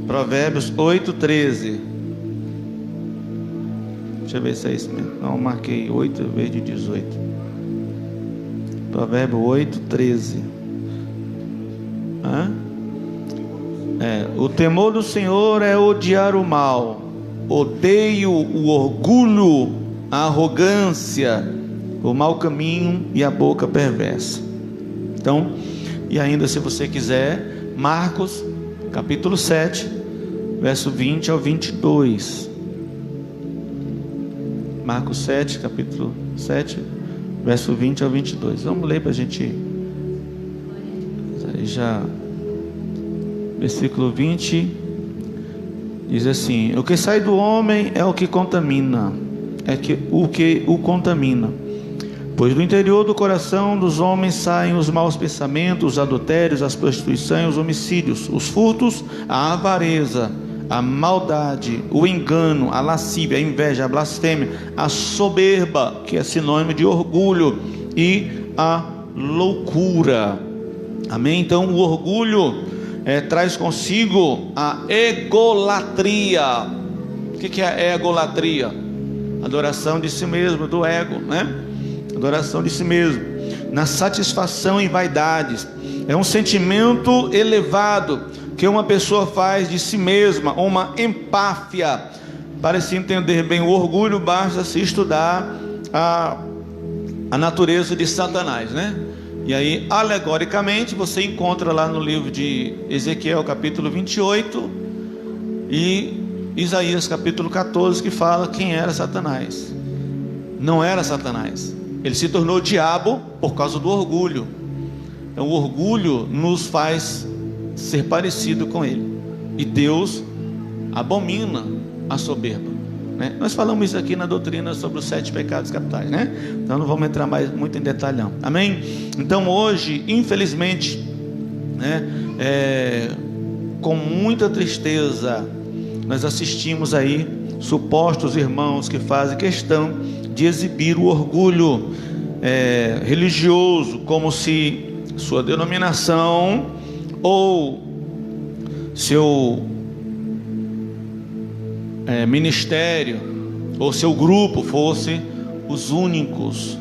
Speaker 10: Provérbios 8, 13. Deixa eu ver se é isso mesmo. Não, eu marquei 8 em vez de 18. Provérbios 8, 13. O temor do Senhor é odiar o mal. Odeio o orgulho, a arrogância, o mau caminho e a boca perversa. Então, e ainda se você quiser, Marcos capítulo 7, verso 20 ao 22. Marcos 7, capítulo 7, verso 20 ao 22. Vamos ler para a gente. Aí já, versículo 20 diz assim: o que sai do homem é o que contamina, o que o contamina. Pois do interior do coração dos homens saem os maus pensamentos, os adultérios, as prostituições, os homicídios, os furtos, a avareza, a maldade, o engano, a lascívia, a inveja, a blasfêmia, a soberba, que é sinônimo de orgulho, e a loucura. Amém? Então o orgulho traz consigo a egolatria. O que é a egolatria? Adoração de si mesmo, do ego, né? Adoração de si mesmo, na satisfação em vaidades. É um sentimento elevado que uma pessoa faz de si mesma, uma empáfia. Para se entender bem o orgulho, basta se estudar a natureza de Satanás, né? E aí, alegoricamente, você encontra lá no livro de Ezequiel, capítulo 28, e Isaías, capítulo 14, que fala quem era Satanás. Não era Satanás. Ele se tornou diabo por causa do orgulho. Então, o orgulho nos faz ser parecido com ele. E Deus abomina a soberba, né? Nós falamos isso aqui na doutrina sobre os 7 pecados capitais, né? Então não vamos entrar mais muito em detalhe não. Amém? Então hoje, infelizmente, né, com muita tristeza, nós assistimos aí supostos irmãos que fazem questão de exibir o orgulho religioso, como se sua denominação ou seu ministério ou seu grupo fosse os únicos,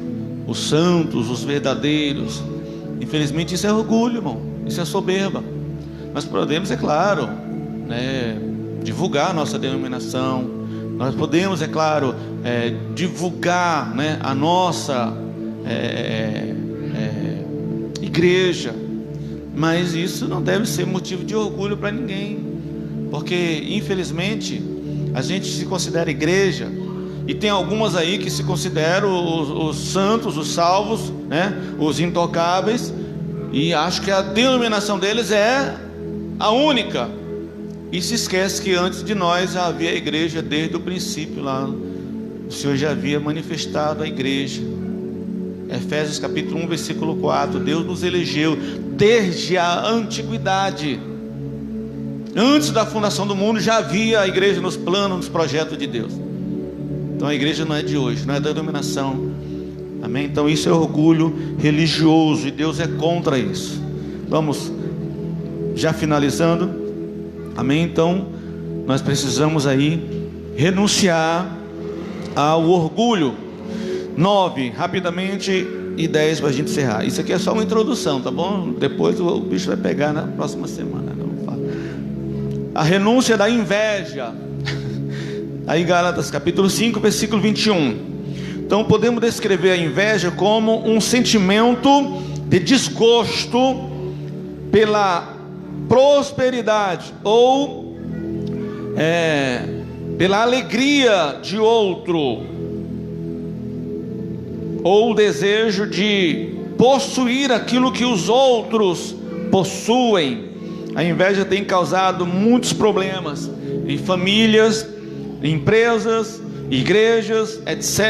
Speaker 10: os santos, os verdadeiros. Infelizmente isso é orgulho, irmão. Isso é soberba. Nós podemos, é claro, né, divulgar a nossa denominação. Nós podemos, é claro, divulgar, né, a nossa igreja. Mas isso não deve ser motivo de orgulho para ninguém, porque infelizmente a gente se considera igreja, e tem algumas aí que se consideram os santos, os salvos, né, os intocáveis, e acho que a denominação deles é a única, e se esquece que antes de nós já havia a igreja desde o princípio lá. O Senhor já havia manifestado a igreja. Efésios capítulo 1, versículo 4, Deus nos elegeu desde a antiguidade. Antes da fundação do mundo já havia a igreja nos planos, nos projetos de Deus. Então a igreja não é de hoje, não é da denominação. Amém? Então isso é orgulho religioso, e Deus é contra isso. Vamos já finalizando. Amém? Então nós precisamos aí renunciar ao orgulho. 9, rapidamente, e 10 para a gente encerrar. Isso aqui é só uma introdução, tá bom? Depois o bicho vai pegar na próxima semana. A renúncia da inveja. Aí Gálatas capítulo 5, versículo 21. Então podemos descrever a inveja como um sentimento de desgosto prosperidade ou pela alegria de outro, ou o desejo de possuir aquilo que os outros possuem. A inveja tem causado muitos problemas em famílias, em empresas, igrejas, etc.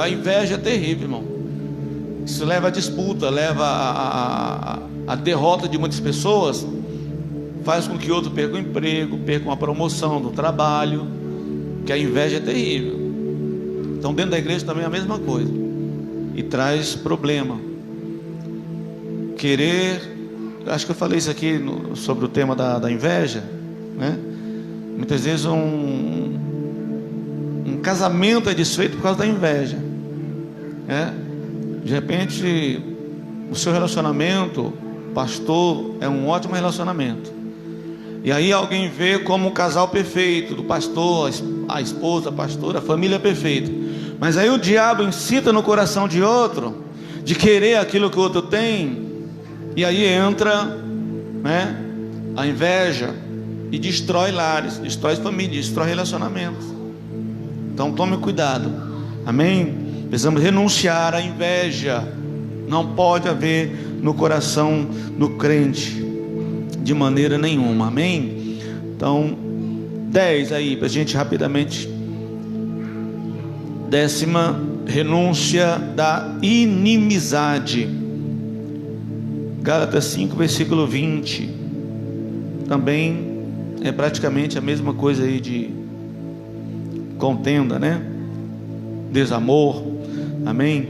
Speaker 10: A inveja é terrível, irmão. Isso leva a disputa, leva a derrota de muitas pessoas, faz com que outro perca o emprego, perca uma promoção do trabalho, que a inveja é terrível. Então dentro da igreja também é a mesma coisa, e traz problema. Querer, acho que eu falei isso aqui sobre o tema da inveja, né? Muitas vezes um casamento é desfeito por causa da inveja, né? De repente o seu relacionamento, pastor, é um ótimo relacionamento, e aí alguém vê como um casal perfeito, do pastor, a esposa, a pastora, a família perfeita, mas aí o diabo incita no coração de outro, de querer aquilo que o outro tem, e aí entra, né, a inveja, e destrói lares, destrói famílias, destrói relacionamentos. Então tome cuidado, amém? Precisamos renunciar à inveja. Não pode haver no coração do crente, de maneira nenhuma, amém? Então 10 aí, para a gente rapidamente. 10ª, renúncia da inimizade. Gálatas 5, versículo 20. Também é praticamente a mesma coisa aí de contenda, né? Desamor, amém?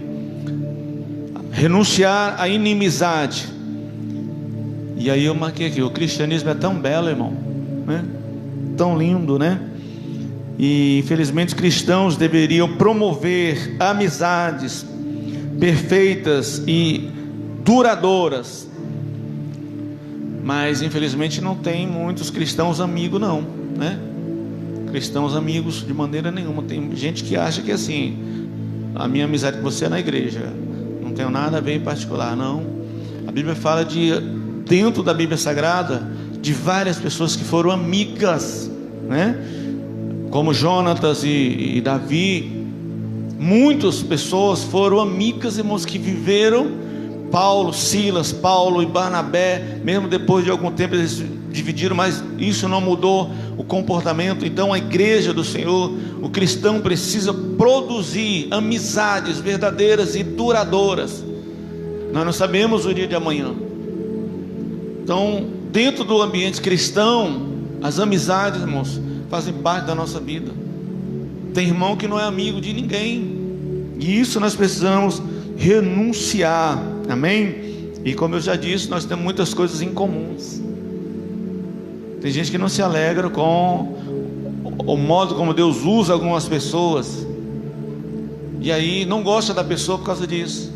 Speaker 10: Renunciar à inimizade. E aí eu marquei aqui, o cristianismo é tão belo, irmão, né? Tão lindo, né? E infelizmente os cristãos deveriam promover amizades perfeitas e duradouras, mas infelizmente não tem muitos cristãos amigos não, né? Cristãos amigos de maneira nenhuma. Tem gente que acha que assim, a minha amizade com você é na igreja, não tenho nada a ver em particular. Não, a Bíblia fala dentro da Bíblia Sagrada, de várias pessoas que foram amigas, né? Como Jonatas e Davi. Muitas pessoas foram amigas, irmãos, que viveram. Paulo, Silas, Paulo e Barnabé, mesmo depois de algum tempo eles dividiram, mas isso não mudou o comportamento. Então a igreja do Senhor, o cristão precisa produzir amizades verdadeiras e duradouras. Nós não sabemos o dia de amanhã. Então, dentro do ambiente cristão, as amizades, irmãos, fazem parte da nossa vida. Tem irmão que não é amigo de ninguém, e isso nós precisamos renunciar, amém? E como eu já disse, nós temos muitas coisas em comuns. Tem gente que não se alegra com o modo como Deus usa algumas pessoas, e aí não gosta da pessoa por causa disso,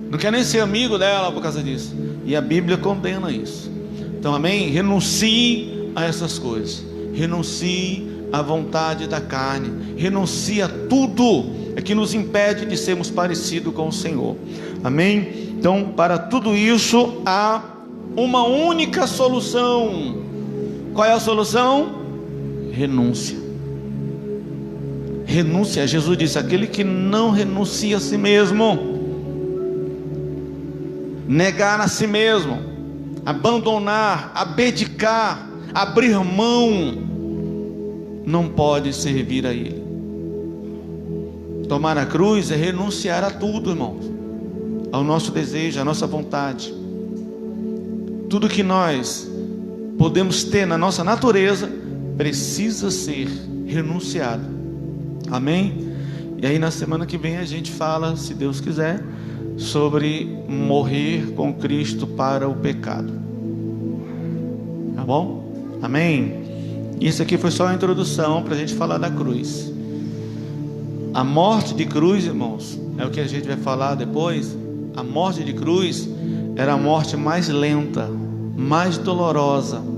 Speaker 10: não quer nem ser amigo dela por causa disso, e a Bíblia condena isso. Então amém? Renuncie a essas coisas, renuncie à vontade da carne, renuncie a tudo que nos impede de sermos parecidos com o Senhor, amém? Então para tudo isso há uma única solução. Qual é a solução? Renúncia. Renúncia. Jesus disse: aquele que não renuncia a si mesmo, negar a si mesmo, abandonar, abdicar, abrir mão, não pode servir a Ele. Tomar a cruz é renunciar a tudo, irmãos, ao nosso desejo, à nossa vontade. Tudo que nós podemos ter na nossa natureza precisa ser renunciado, amém? E aí na semana que vem a gente fala, se Deus quiser, sobre morrer com Cristo para o pecado, tá bom? Amém? Isso aqui foi só a introdução para a gente falar da cruz. A morte de cruz, irmãos, é o que a gente vai falar depois. A morte de cruz era a morte mais lenta, mais dolorosa.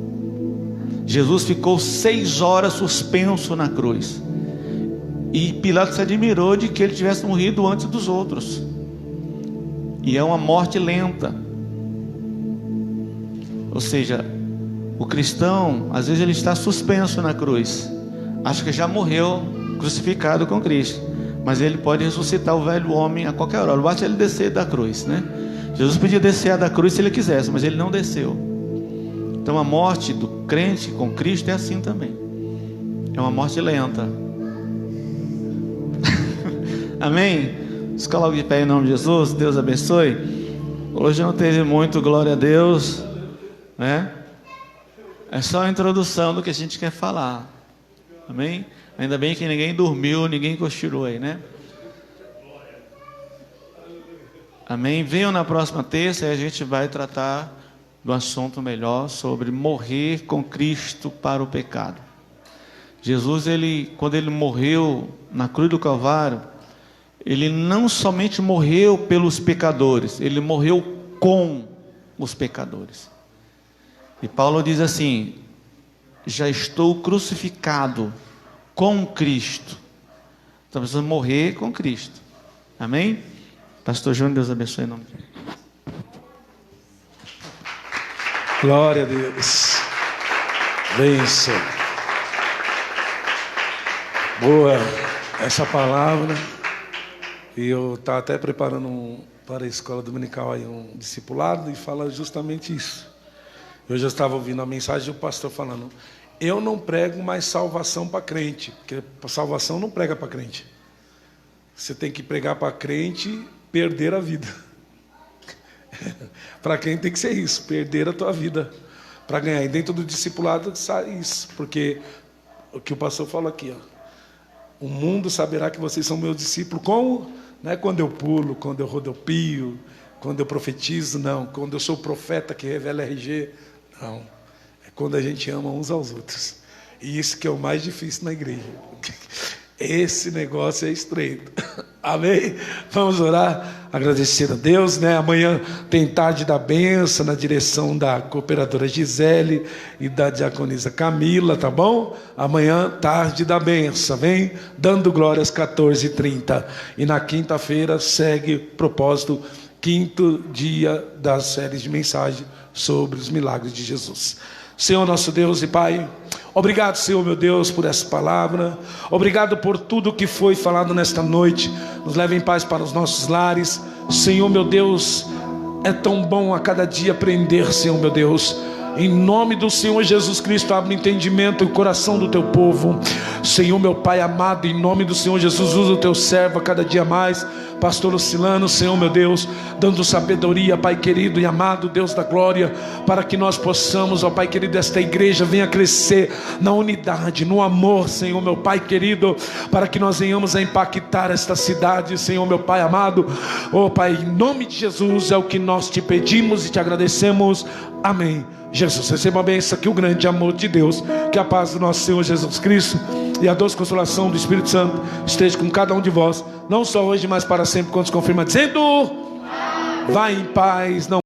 Speaker 10: Jesus ficou 6 horas suspenso na cruz, e Pilatos se admirou de que ele tivesse morrido antes dos outros. E é uma morte lenta, ou seja, O cristão, às vezes ele está suspenso na cruz, acha que já morreu crucificado com Cristo, mas ele pode ressuscitar o velho homem a qualquer hora, basta ele descer da cruz, né? Jesus podia descer da cruz se ele quisesse, mas ele não desceu. Então a morte do crente com Cristo é assim também, é uma morte lenta. Amém? Se coloque de pé em nome de Jesus. Deus abençoe. Hoje não teve muito, glória a Deus, né? É só a introdução do que a gente quer falar. Amém? Ainda bem que ninguém dormiu, ninguém cochilou aí, né? Amém? Venham na próxima terça e a gente vai tratar do assunto melhor sobre morrer com Cristo para o pecado. Jesus, quando ele morreu na cruz do Calvário, ele não somente morreu pelos pecadores, ele morreu com os pecadores. E Paulo diz assim: já estou crucificado com Cristo. Então precisamos morrer com Cristo. Amém? Pastor Júnior, Deus abençoe em nome de Jesus.
Speaker 1: Glória a Deus. Bênção. Boa essa palavra. E eu estava até preparando para a escola dominical aí um discipulado e fala justamente isso. Eu já estava ouvindo a mensagem do pastor falando: eu não prego mais salvação para crente, porque salvação não prega para crente. Você tem que pregar para crente perder a vida. Para quem tem que ser isso, perder a tua vida para ganhar. E dentro do discipulado sai isso, porque o que o pastor falou aqui, ó, o mundo saberá que vocês são meus discípulos. Como? Não é quando eu pulo, quando eu rodopio, quando eu profetizo, não. Quando eu sou o profeta que revela RG, não. É quando a gente ama uns aos outros. E isso que é o mais difícil na igreja. Esse negócio é estreito. Amém? Vamos orar, agradecer a Deus, né? Amanhã tem tarde da bênção na direção da cooperadora Gisele e da diaconisa Camila, tá bom? Amanhã tarde da bênção, vem dando glória às 14h30. E na quinta-feira segue propósito, 5º dia das séries de mensagem sobre os milagres de Jesus. Senhor nosso Deus e Pai, obrigado, Senhor meu Deus, por essa palavra. Obrigado por tudo que foi falado nesta noite. Nos leve em paz para os nossos lares. Senhor meu Deus, é tão bom a cada dia aprender, Senhor meu Deus. Em nome do Senhor Jesus Cristo, abre o entendimento e o coração do teu povo. Senhor meu Pai amado, em nome do Senhor Jesus, usa o teu servo a cada dia mais, pastor Ocilano, Senhor meu Deus, dando sabedoria, Pai querido e amado, Deus da glória, para que nós possamos, ó Pai querido, esta igreja venha crescer na unidade, no amor, Senhor meu Pai querido, para que nós venhamos a impactar esta cidade, Senhor meu Pai amado. Ó Pai, em nome de Jesus é o que nós te pedimos e te agradecemos. Amém. Jesus, receba a bênção, que o grande amor de Deus, que a paz do nosso Senhor Jesus Cristo e a doce consolação do Espírito Santo esteja com cada um de vós, não só hoje, mas para sempre, quando se confirma dizendo: vai em paz, não